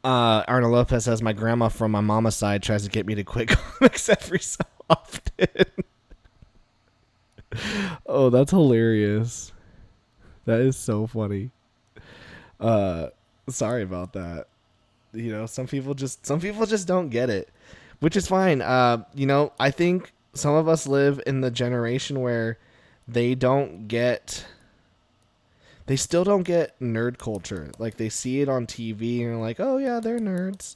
Arnold Lopez says, my grandma from my mama's side tries to get me to quit comics every so often. Oh, that's hilarious. That is so funny. Sorry about that. You know, some people just don't get it, which is fine. You know, I think some of us live in the generation where they still don't get nerd culture. Like, they see it on TV and are like, oh yeah, they're nerds.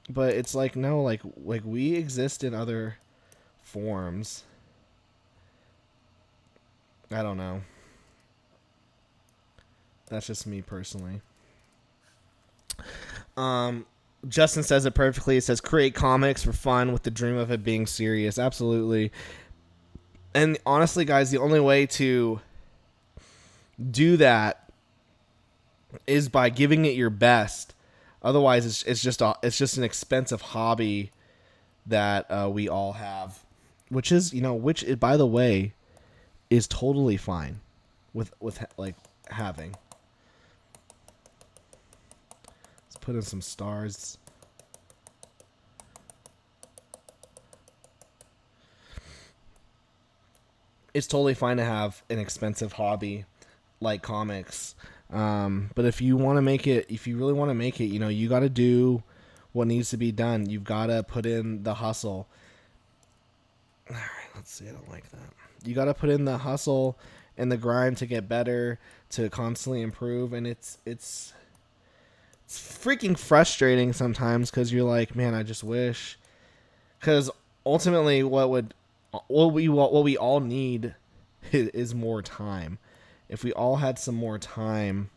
But it's like, no, like we exist in other forms. I don't know. That's just me personally. Justin says it perfectly. It says, create comics for fun with the dream of it being serious. Absolutely. And honestly, guys, the only way to do that is by giving it your best. Otherwise, it's just an expensive hobby that we all have, which by the way is totally fine with like having. Let's put in some stars. It's totally fine to have an expensive hobby like comics. But if you want to make it, if you really want to make it, you know, you got to do what needs to be done. You've got to put in the hustle. All right, let's see. I don't like that. You got to put in the hustle and the grind to get better, to constantly improve. And it's freaking frustrating sometimes because you're like, man, I just wish. Because ultimately, what we all need is more time. If we all had some more time,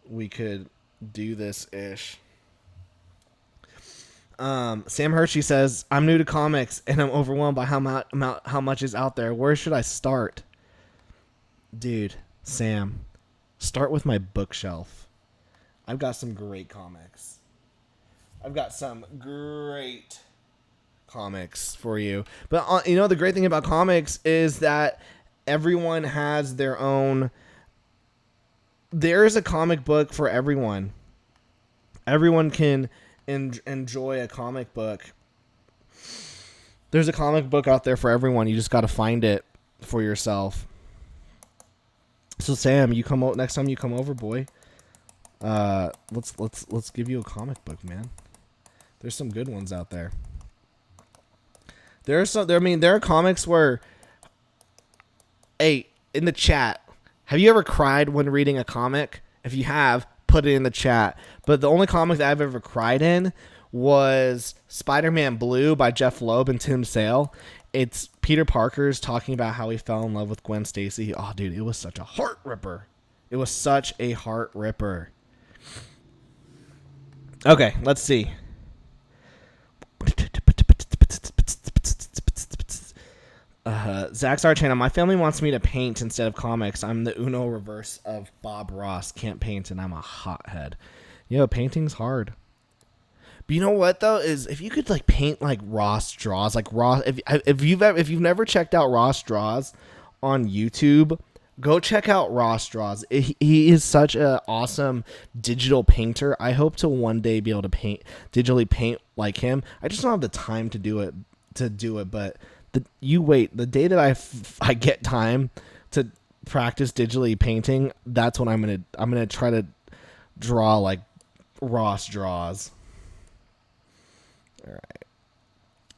we could do this ish. Sam Hershey says, I'm new to comics and I'm overwhelmed by how much is out there. Where should I start? Dude, Sam, start with my bookshelf. I've got some great comics. For you. But you know, the great thing about comics is that everyone has their own. There is a comic book for everyone. Everyone can enjoy a comic book. There's a comic book out there for everyone. You just got to find it for yourself. So Sam, you come next time you come over, boy. Let's give you a comic book, man. There's some good ones out there. There are comics where, hey, in the chat, have you ever cried when reading a comic? If you have, put it in the chat. But the only comic that I've ever cried in was Spider-Man Blue by Jeff Loeb and Tim Sale. It's Peter Parker's talking about how he fell in love with Gwen Stacy. Oh, dude, it was such a heart ripper. Okay, let's see. Zach's Art Channel. My family wants me to paint instead of comics. I'm the Uno reverse of Bob Ross. Can't paint and I'm a hothead. Yo, painting's hard. But you know what though is if you could like paint like Ross draws, like Ross. If you've never checked out Ross draws on YouTube, go check out Ross draws. He is such an awesome digital painter. I hope to one day be able to digitally paint like him. I just don't have the time to do it. But you wait. The day that I get time to practice digitally painting, that's when I'm gonna try to draw like Ross draws. All right.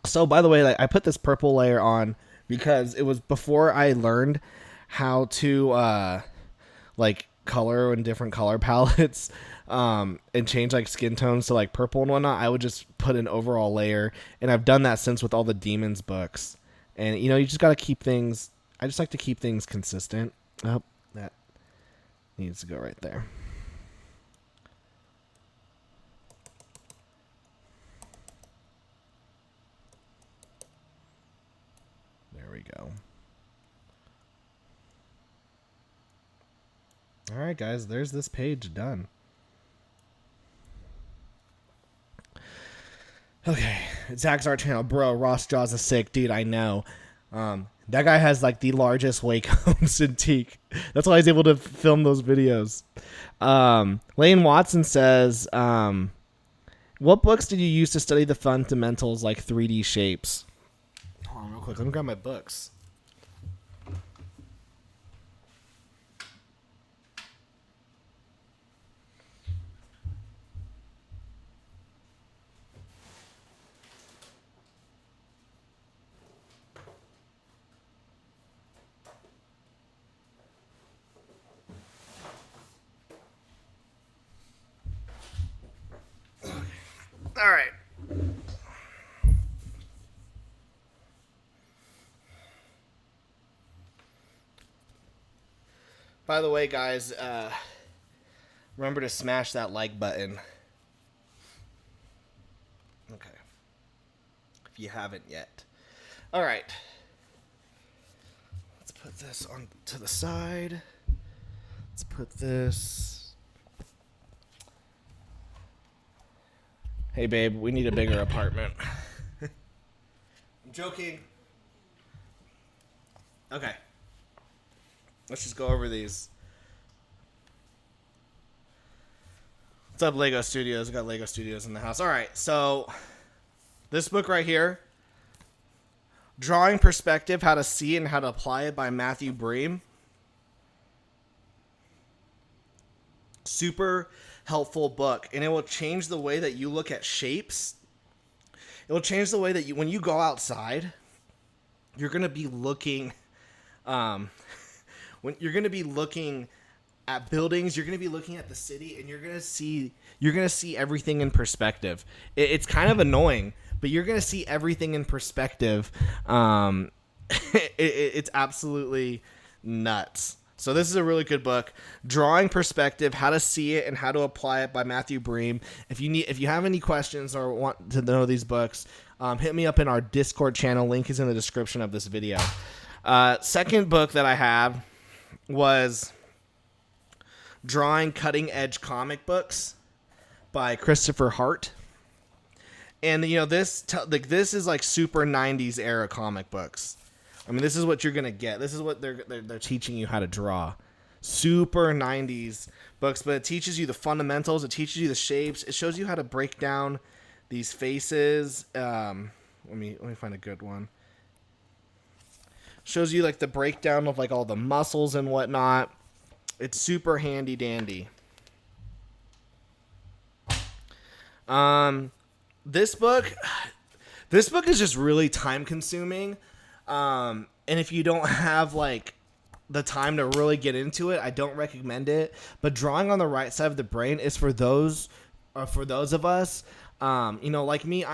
So by the way, like, I put this purple layer on because it was before I learned how to like color in different color palettes and change like skin tones to like purple and whatnot. I would just put an overall layer, and I've done that since with all the Demons books. And you know, you just gotta keep things. I just like to keep things consistent. Oh, that needs to go right there. There we go. All right, guys, there's this page done. Okay, Zach's Art Channel, bro. Ross draws a sick dude. I know. That guy has like the largest Wacom antique. That's why he's able to film those videos. Lane Watson says, what books did you use to study the fundamentals like 3D shapes? Hold on real quick. Let me grab my books. All right. By the way, guys, remember to smash that like button. Okay. If you haven't yet. All right. Let's put this on to the side. Let's put this. Hey, babe, we need a bigger apartment. I'm joking. Okay. Let's just go over these. What's up, Lego Studios? We got Lego Studios in the house. All right, so this book right here, Drawing Perspective, How to See and How to Apply It by Matthew Bream. Super helpful book, and it will change the way that you look at shapes. It will change the way that you, when you go outside, you're going to be looking, when you're going to be looking at buildings, you're going to be looking at the city, and you're going to see everything in perspective. It's kind of annoying, but you're going to see everything in perspective. It's absolutely nuts. So this is a really good book, Drawing Perspective, How to See It and How to Apply It by Matthew Bream. If you have any questions or want to know these books, hit me up in our Discord channel. Link is in the description of this video. Second book that I have was Drawing Cutting Edge Comic Books by Christopher Hart. And this is like super 90s era comic books. I mean, this is what you're going to get. This is what they're teaching you how to draw. Super 90s books, but it teaches you the fundamentals. It teaches you the shapes. It shows you how to break down these faces. Let me find a good one. Shows you like the breakdown of like all the muscles and whatnot. It's super handy dandy. This book is just really time consuming. And if you don't have like the time to really get into it, I don't recommend it. But Drawing on the Right Side of the Brain is for those of us, like me.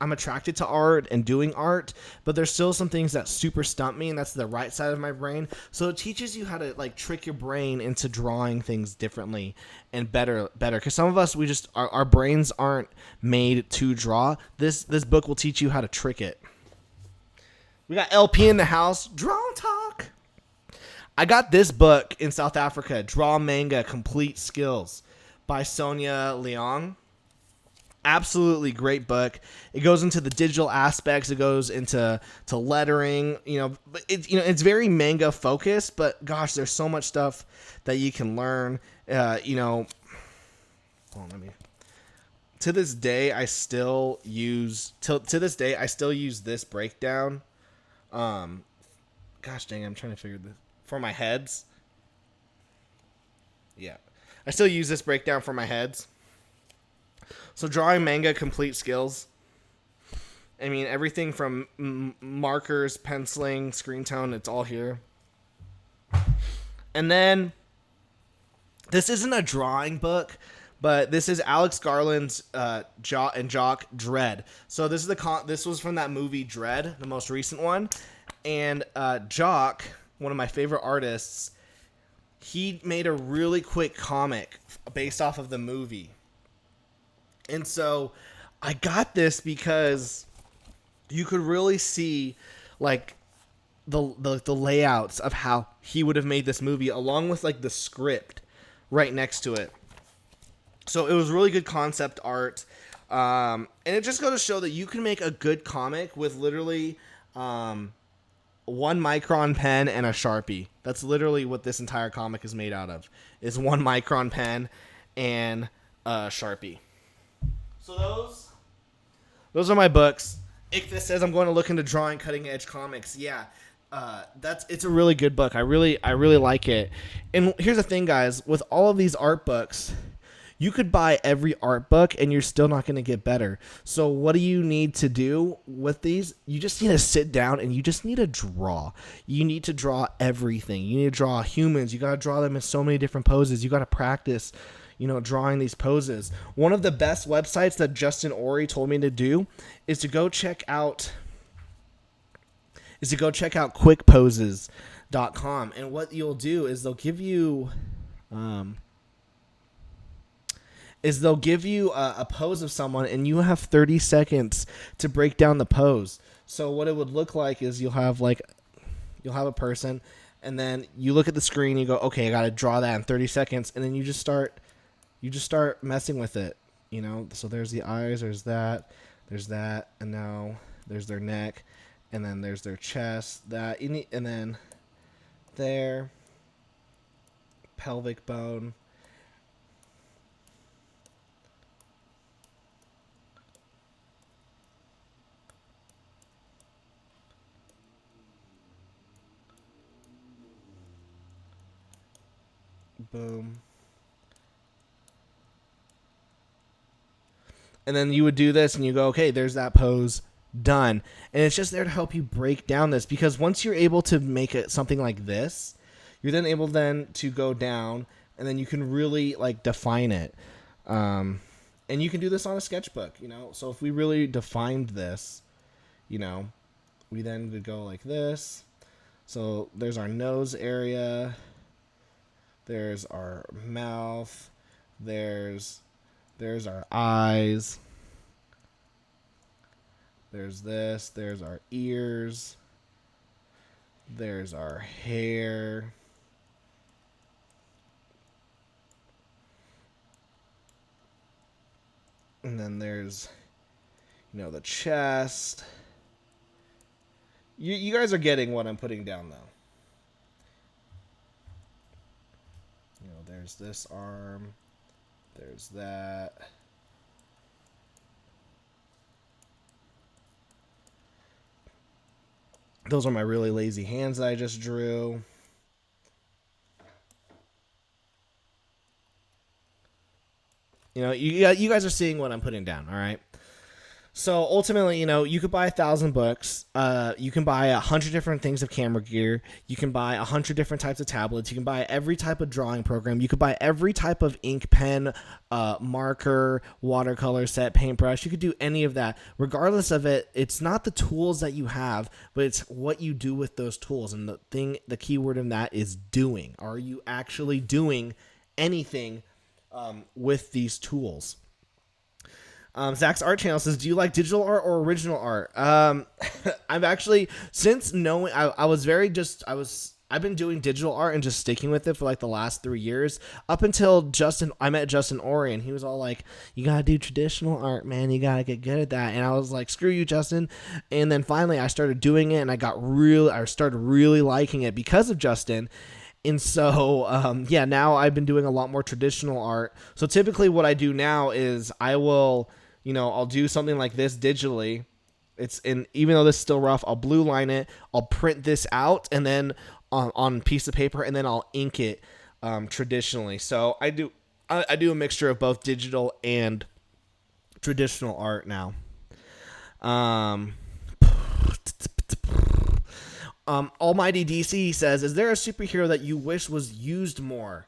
I'm attracted to art and doing art, but there's still some things that super stump me, and that's the right side of my brain. So it teaches you how to like trick your brain into drawing things differently and better. Because some of us, our brains aren't made to draw. This book will teach you how to trick it. We got LP in the house. Draw and talk. I got this book in South Africa, Draw Manga Complete Skills by Sonia Leong. Absolutely great book. It goes into the digital aspects. It goes into lettering. But it's very manga focused. But gosh, there's so much stuff that you can learn. Hold on, To this day, I still use this breakdown. Gosh dang, I'm trying to figure this for my heads. Yeah, I still use this breakdown for my heads. So Drawing Manga Complete Skills. I mean, everything from markers, penciling, screen tone, it's all here. And then, this isn't a drawing book, but this is Alex Garland's Jock Dredd. So this was from that movie Dredd, the most recent one. And Jock, one of my favorite artists, he made a really quick comic based off of the movie. And so I got this because you could really see like the layouts of how he would have made this movie, along with like the script right next to it. So it was really good concept art. And it just goes to show that you can make a good comic with literally 1 micron pen and a Sharpie. That's literally what this entire comic is made out of. Is 1 micron pen and a Sharpie. So those are my books. Ichthyus says I'm going to look into drawing cutting edge comics. Yeah. It's a really good book. I really like it. And here's the thing, guys, with all of these art books, you could buy every art book and you're still not going to get better. So what do you need to do with these? You just need to sit down and you just need to draw. You need to draw everything. You need to draw humans. You got to draw them in so many different poses. You got to practice, drawing these poses. One of the best websites that Justin Ori told me to do is to go check out quickposes.com. And what you'll do is they'll give you a pose of someone, and you have 30 seconds to break down the pose. So what it would look like is you'll have a person, and then you look at the screen, you go, okay, I got to draw that in 30 seconds, and then you just start messing with it, So there's the eyes, there's that, and now there's their neck, and then there's their chest, and then their pelvic bone. Boom. And then you would do this and you go, okay, there's that pose, done. And it's just there to help you break down this, because once you're able to make it something like this, you're then able to go down and then you can really define it. And you can do this on a sketchbook, So if we really defined this, we then would go like this. So there's our nose area. There's our mouth. There's our eyes. There's this. There's our ears. There's our hair. And then there's, the chest. You guys are getting what I'm putting down, though. There's this arm. There's that. Those are my really lazy hands that I just drew. You guys are seeing what I'm putting down, all right? So ultimately, you could buy 1,000 books. You can buy 100 different things of camera gear. You can buy 100 different types of tablets. You can buy every type of drawing program. You could buy every type of ink pen, marker, watercolor set, paintbrush. You could do any of that. Regardless of it, it's not the tools that you have, but it's what you do with those tools. And the key word in that is doing. Are you actually doing anything with these tools? Zach's Art Channel says, do you like digital art or original art? I've actually, since knowing, I've been doing digital art and just sticking with it for the last 3 years, up until I met Justin Ori, and he was all like, you gotta do traditional art, man, you gotta get good at that. And I was like, screw you, Justin. And then finally I started doing it, and I started really liking it because of Justin. And so, now I've been doing a lot more traditional art. So typically what I do now is I'll do something like this digitally. Even though this is still rough, I'll blue line it. I'll print this out and then on a piece of paper, and then I'll ink it traditionally. So I do a mixture of both digital and traditional art now. Almighty DC says, is there a superhero that you wish was used more?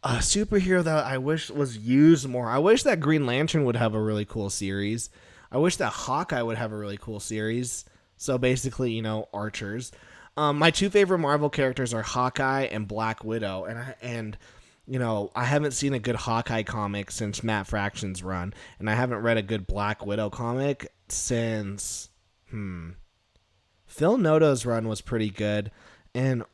A superhero that I wish was used more. I wish that Green Lantern would have a really cool series. I wish that Hawkeye would have a really cool series. So basically, archers. My two favorite Marvel characters are Hawkeye and Black Widow. And I haven't seen a good Hawkeye comic since Matt Fraction's run. And I haven't read a good Black Widow comic since... Phil Noto's run was pretty good, and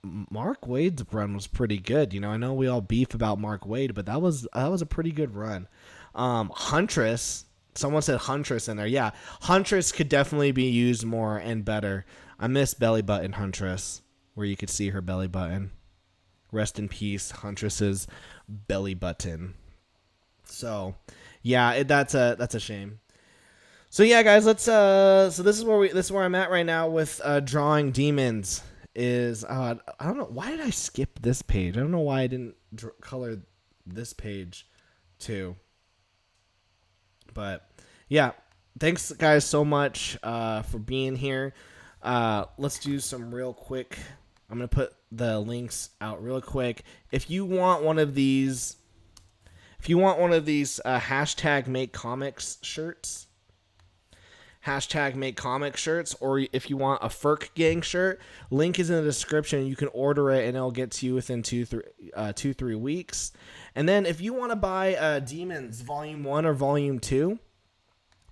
Mark Waid's run was pretty good. I know we all beef about Mark Waid, but that was a pretty good run. Huntress Someone said Huntress in there. Yeah, Huntress could definitely be used more and better. I miss Belly Button Huntress, where you could see her belly button. Rest in peace, Huntress's belly button. So, yeah, that's a shame. So yeah, guys, let's. So this is where I'm at right now with drawing demons. I don't know, why did I skip this page? I don't know why I didn't color this page too. But yeah, thanks guys so much for being here. Let's do some real quick. I'm gonna put the links out real quick. If you want one of these, hashtag make comics shirts, or if you want a Ferk Gang shirt, link is in the description. You can order it and it'll get to you within 2-3 weeks. And then if you want to buy Demons Volume 1 or Volume 2,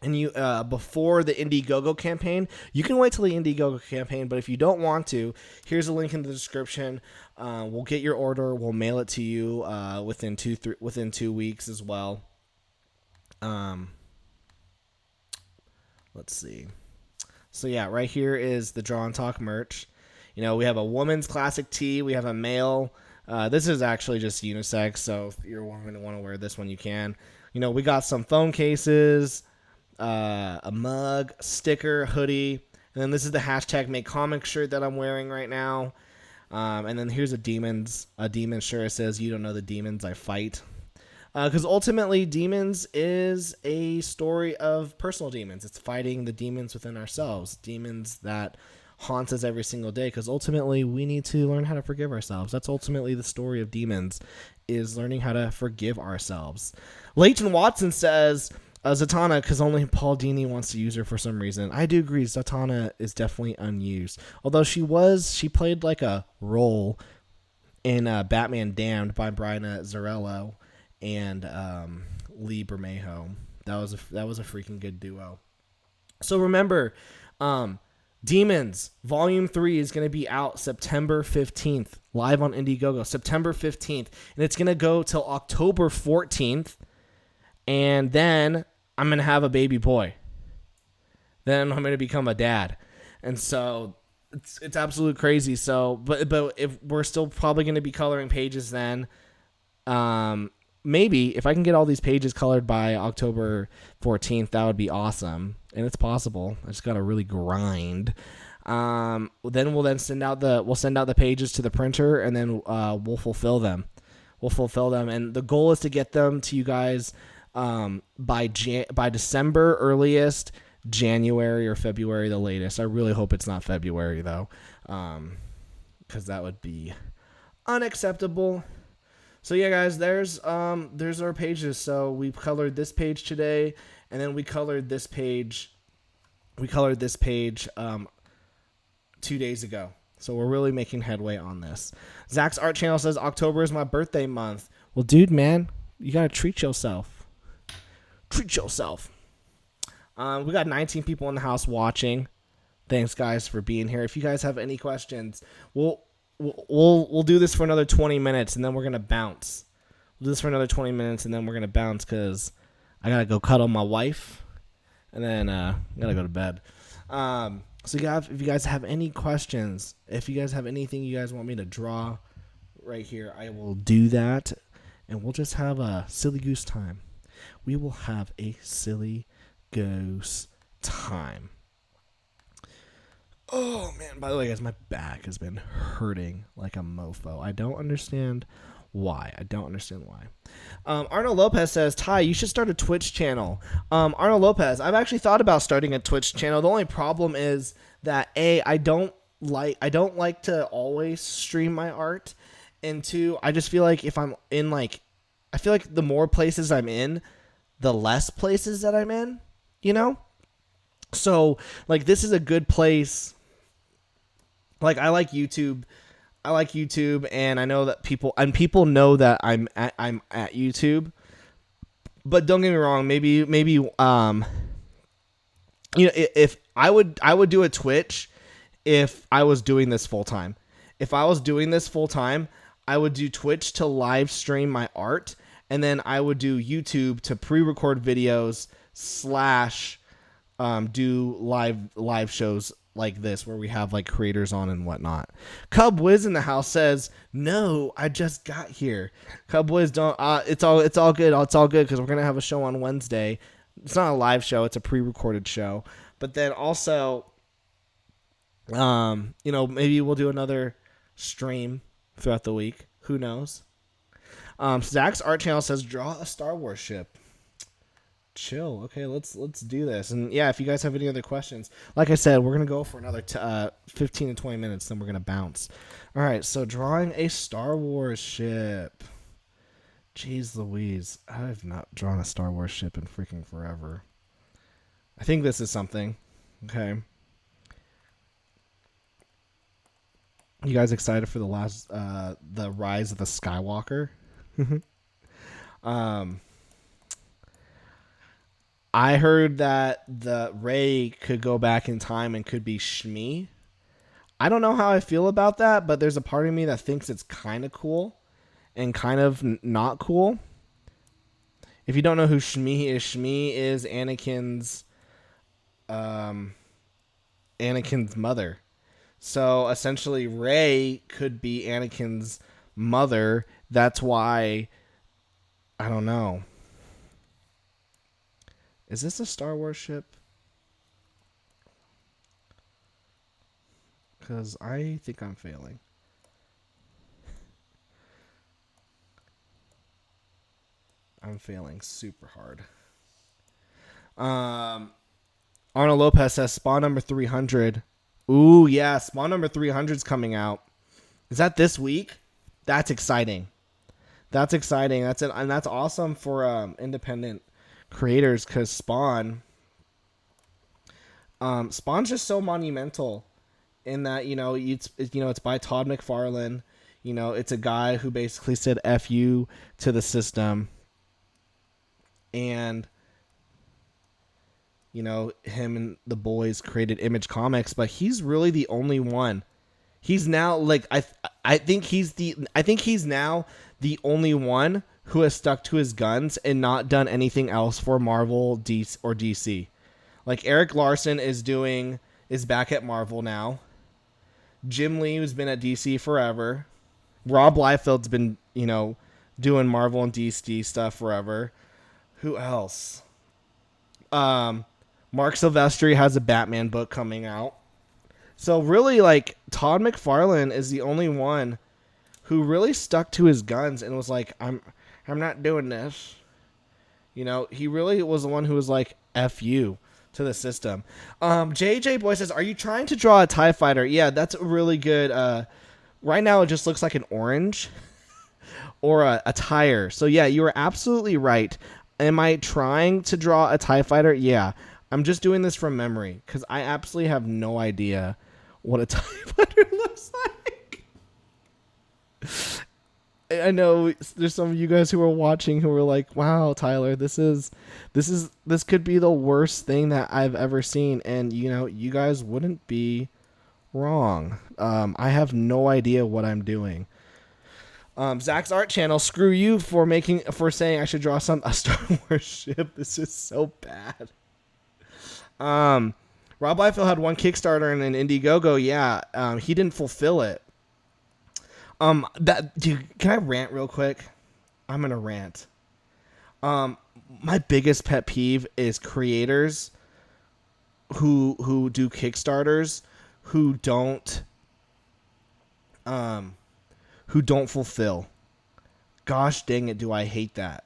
and you before the Indiegogo campaign, you can wait till the Indiegogo campaign, but if you don't want to, here's a link in the description. We'll get your order, we'll mail it to you within 2 weeks as well. Let's see. So yeah, right here is the Draw and Talk merch. You know, we have a woman's classic tee, we have a male. This is actually just unisex, so if you're going to want to wear this one, you can. You know, we got some phone cases, a mug, sticker, hoodie, and then this is the hashtag make comic shirt that I'm wearing right now. And then here's a demon shirt. It says, "You don't know the demons I fight." Because ultimately, Demons is a story of personal demons. It's fighting the demons within ourselves, demons that haunts us every single day. Because ultimately, we need to learn how to forgive ourselves. That's ultimately the story of Demons, is learning how to forgive ourselves. Leighton Watson says, Zatanna, because only Paul Dini wants to use her for some reason. I do agree. Zatanna is definitely unused. Although she played like a role in Batman Damned by Brian Azzarello and Lee Bermejo. That was a freaking good duo. So remember, Demons Volume 3 is going to be out September 15th, live on Indiegogo, September 15th. And it's going to go till October 14th. And then I'm going to have a baby boy. Then I'm going to become a dad. And so it's absolute crazy. So, but if we're still probably going to be coloring pages then, maybe if I can get all these pages colored by October 14th, that would be awesome. And it's possible. I just got to really grind. Then we'll send out the pages to the printer, and then we'll fulfill them. And the goal is to get them to you guys by December earliest, January or February the latest. I really hope it's not February though, because that would be unacceptable. So yeah, guys, there's our pages. So we colored this page today, and then we colored this page 2 days ago. So we're really making headway on this. Zach's Art Channel says October is my birthday month. Well, dude, man, you gotta treat yourself. Treat yourself. We got 19 people in the house watching. Thanks, guys, for being here. If you guys have any questions, we'll do this for another 20 minutes, and then we're gonna bounce. We'll do this for another 20 minutes, and then we're gonna bounce because I gotta go cuddle my wife, and then I gotta go to bed. So if you guys have any questions, if you guys have anything you guys want me to draw right here, I will do that, and we'll just have a silly goose time. We will have a silly goose time. Oh, man. By the way, guys, my back has been hurting like a mofo. I don't understand why. Arnold Lopez says, Ty, you should start a Twitch channel. Arnold Lopez, I've actually thought about starting a Twitch channel. The only problem is that, A, I don't like to always stream my art. And 2, I just feel like if I'm in, like, I feel like the more places I'm in, the less places that I'm in, you know? So, like, this is a good place. Like, I like YouTube, and I know that people know that I'm at YouTube. But don't get me wrong, maybe you know, if I would do a Twitch if I was doing this full time. If I was doing this full time, I would do Twitch to live stream my art, and then I would do YouTube to pre-record videos slash do live shows like this where we have like creators on and whatnot. Cub Wiz in the house says, "No, I just got here." Cub Wiz, don't. It's all good. It's all good because we're gonna have a show on Wednesday. It's not a live show; it's a pre-recorded show. But then also, maybe we'll do another stream throughout the week. Who knows? Zach's art channel says, "Draw a Star Wars ship." Chill. Okay, let's do this. And yeah, if you guys have any other questions, like I said, we're gonna go for another 15 to 20 minutes, then we're gonna bounce. All right. So drawing a Star Wars ship. Jeez Louise, I've not drawn a Star Wars ship in freaking forever. I think this is something. Okay. You guys excited for the rise of the Skywalker? I heard that the Rey could go back in time and could be Shmi. I don't know how I feel about that, but there's a part of me that thinks it's kind of cool and kind of not cool. If you don't know who Shmi is Anakin's mother. So essentially, Rey could be Anakin's mother. That's why, I don't know. Is this a Star Wars ship? Because I think I'm failing. I'm failing super hard. Arnold Lopez says Spawn number 300. Ooh, yeah, Spawn number 300 is coming out. Is that this week? That's exciting. That's exciting. That's it, and that's awesome for independent creators because Spawn's just so monumental in that it's by Todd McFarlane. It's a guy who basically said F you to the system, and him and the boys created Image Comics, but he's really the only one. He's now I think he's now the only one who has stuck to his guns and not done anything else for Marvel or DC. Like Eric Larson is back at Marvel now. Jim Lee, who's been at DC forever. Rob Liefeld's been, doing Marvel and DC stuff forever. Who else? Mark Silvestri has a Batman book coming out. So really, Todd McFarlane is the only one who really stuck to his guns and was like, I'm not doing this. He really was the one who was like, F you to the system. JJ Boy says, are you trying to draw a TIE fighter? Yeah, that's really good. Right now it just looks like an orange or a tire. So yeah, you are absolutely right. Am I trying to draw a TIE fighter? Yeah. I'm just doing this from memory because I absolutely have no idea what a TIE fighter looks like. I know there's some of you guys who are watching who are like, wow, Tyler, this could be the worst thing that I've ever seen. And, you guys wouldn't be wrong. I have no idea what I'm doing. Zach's art channel, screw you for saying I should draw a Star Wars ship. This is so bad. Rob Liefeld had one Kickstarter and an Indiegogo. Yeah. He didn't fulfill it. Can I rant real quick? I'm going to rant. My biggest pet peeve is creators who do Kickstarters who don't fulfill. Gosh dang it, do I hate that.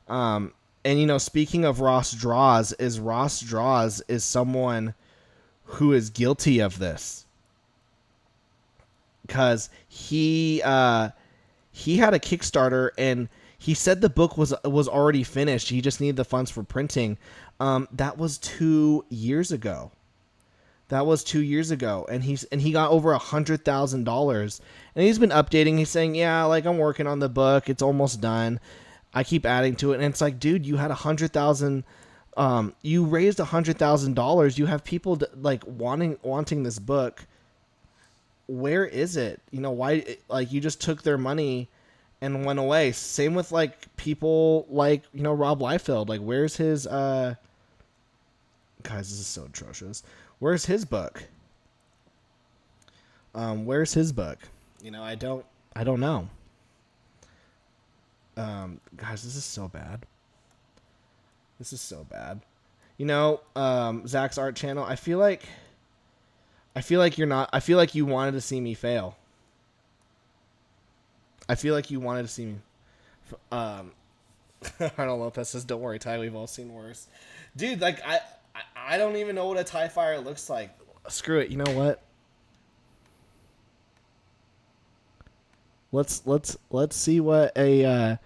And speaking of Ross Draws is someone who is guilty of this. Because he had a Kickstarter and he said the book was already finished. He just needed the funds for printing. That was 2 years ago. And he got over $100,000. And he's been updating. He's saying, yeah, I'm working on the book. It's almost done. I keep adding to it. And it's like, dude, you had 100,000. You raised $100,000. You have people wanting this book. Where is it? Why? You just took their money and went away. Same with people Rob Liefeld. Where's his Guys, this is so atrocious. Where's his book? Where's his book? You know, I don't know. Guys, this is so bad. This is so bad. You know, Zach's art channel, I feel like you're not, I feel like you wanted to see me fail. I feel like you wanted to see me. Arnold Lopez says, don't worry, Ty, we've all seen worse. Dude, like, I don't even know what a TIE fighter looks like. Screw it, you know what? Let's see what a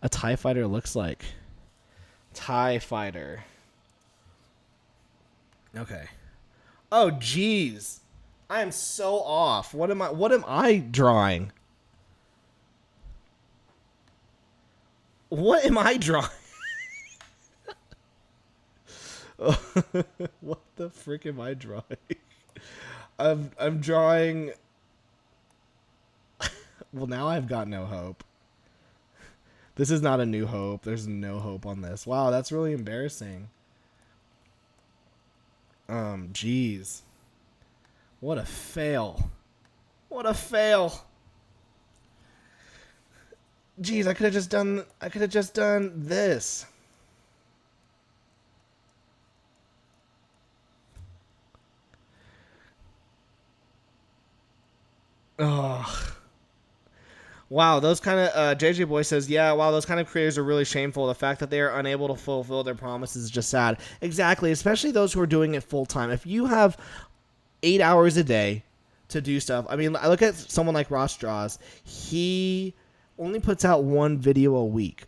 TIE fighter looks like. TIE fighter. Okay. Oh, jeez. I am so off. What am I drawing? What am I drawing? What the frick am I drawing? I'm drawing. Well, now I've got no hope. This is not a new hope. There's no hope on this. Wow, that's really embarrassing. Jeez. What a fail. What a fail. Jeez, I could have just done this. Oh. Wow, those kind of JJ Boy says, yeah, wow, those kind of creators are really shameful. The fact that they are unable to fulfill their promises is just sad. Exactly, especially those who are doing it full time. If you have 8 hours a day to do stuff, I mean, I look at someone like Ross Draws. He only puts out one video a week,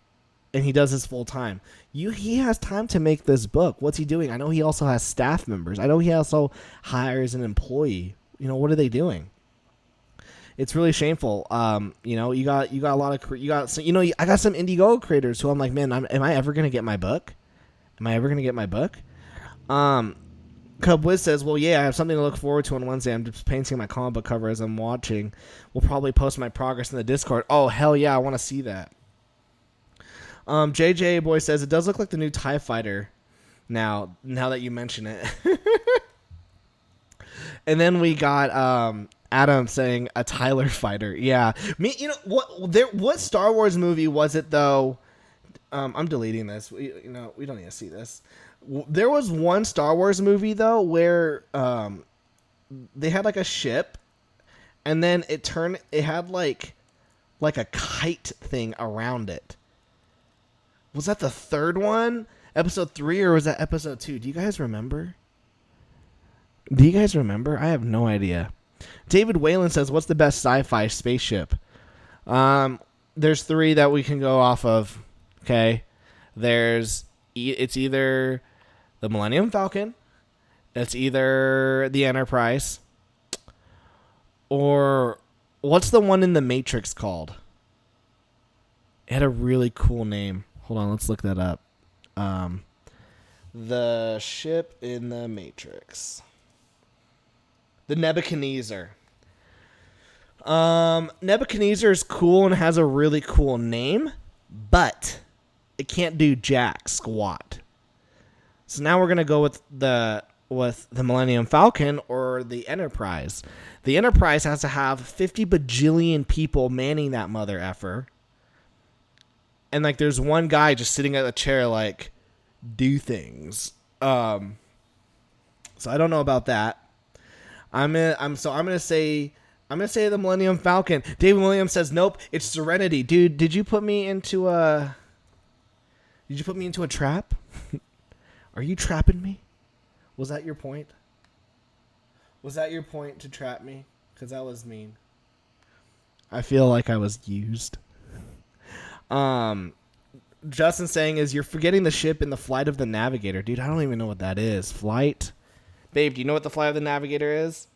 and he does this full time. He has time to make this book. What's he doing? I know he also has staff members. I know he also hires an employee. You know, what are they doing? It's really shameful. You know, you got a lot of, I got some Indiegogo creators who I'm like, man, am I ever going to get my book? Am I ever going to get my book? Cub Wiz says, well, yeah, I have something to look forward to on Wednesday. I'm just painting my comic book cover as I'm watching. We'll probably post my progress in the Discord. Oh, hell yeah, I want to see that. JJ Boy says, it does look like the new TIE Fighter now that you mention it. And then we got Adam saying a Tyler fighter. Yeah. You know what Star Wars movie was it though? I'm deleting this. We don't need to see this. There was one Star Wars movie though where they had like a ship, and then it had like a kite thing around it. Was that the third one? Episode 3, or was that episode 2? Do you guys remember? I have no idea. David Whalen says, what's the best sci-fi spaceship? There's 3 that we can go off of. Okay. It's either the Millennium Falcon, it's either the Enterprise, or what's the one in the Matrix called? It had a really cool name. Hold on, let's look that up. The ship in the Matrix. The Nebuchadnezzar. Nebuchadnezzar is cool and has a really cool name, but it can't do jack squat. So now we're gonna go with the Millennium Falcon or the Enterprise. The Enterprise has to have 50 bajillion people manning that mother effer. And like there's one guy just sitting at a chair like, do things. So I don't know about that. I'm gonna say the Millennium Falcon. David Williams says nope, it's Serenity. Dude, did you put me into a trap? Are you trapping me? Was that your point? Was that your point to trap me? Because that was mean. I feel like I was used. Justin saying is you're forgetting the ship in the Flight of the Navigator. Dude, I don't even know what that is. Flight? Babe, do you know what the Flight of the Navigator is?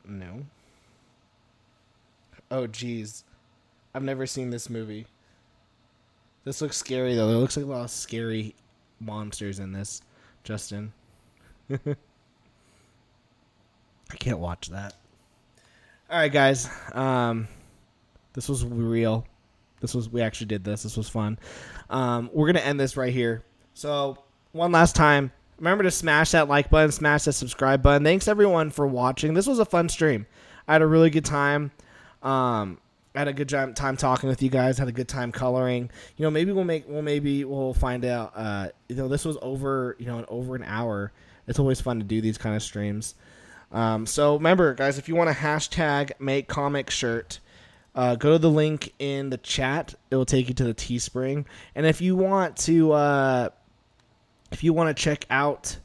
No. Oh, jeez. I've never seen this movie. This looks scary, though. There looks like a lot of scary monsters in this, Justin. I can't watch that. All right, guys. This was real. We actually did this. This was fun. We're going to end this right here. So one last time, remember to smash that like button, smash that subscribe button. Thanks everyone for watching. This was a fun stream. I had a really good time. I had a good time talking with you guys. Had a good time coloring. You know, maybe we'll find out. You know, this was over an hour. It's always fun to do these kind of streams. So remember, guys, if you want a hashtag make comic shirt, go to the link in the chat. It will take you to the Teespring. And if you want to check out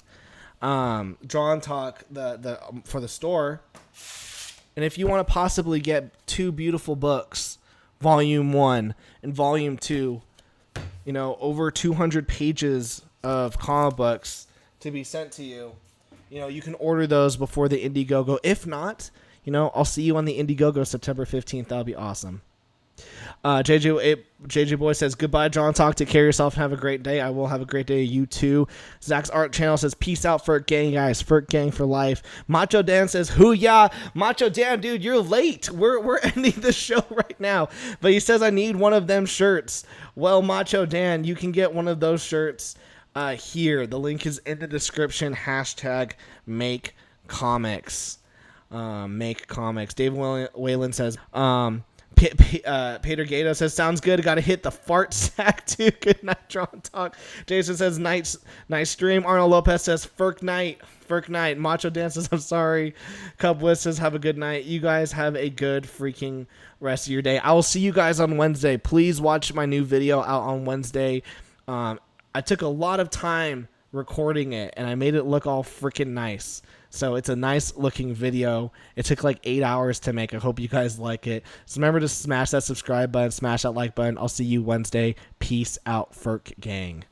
Draw and Talk the for the store, and if you want to possibly get 2 beautiful books, Volume 1 and Volume 2, you know, over 200 pages of comic books to be sent to you, you know, you can order those before the Indiegogo. If not, you know, I'll see you on the Indiegogo September 15th. That'll be awesome. JJ Boy says, goodbye, John Talk. Take care of yourself and have a great day. I will have a great day. You too. Zach's Art Channel says, peace out, Ferk Gang, guys. Ferk Gang for life. Macho Dan says, hoo-yah. Macho Dan, dude, you're late. We're ending the show right now. But he says, I need one of them shirts. Well, Macho Dan, you can get one of those shirts here. The link is in the description. Hashtag make comics. Make comics. David Whalen says, Peter Gato says, sounds good. Got to hit the fart sack too. Good night, Draw and Talk. Jason says, nice stream. Arnold Lopez says, Ferk night. Macho Dan says, I'm sorry. Cub Wiz says, have a good night. You guys have a good freaking rest of your day. I will see you guys on Wednesday. Please watch my new video out on Wednesday. I took a lot of time recording it, and I made it look all freaking nice. So it's a nice looking video. It took like 8 hours to make. I hope you guys like it. So remember to smash that subscribe button, smash that like button. I'll see you Wednesday. Peace out, Ferk Gang.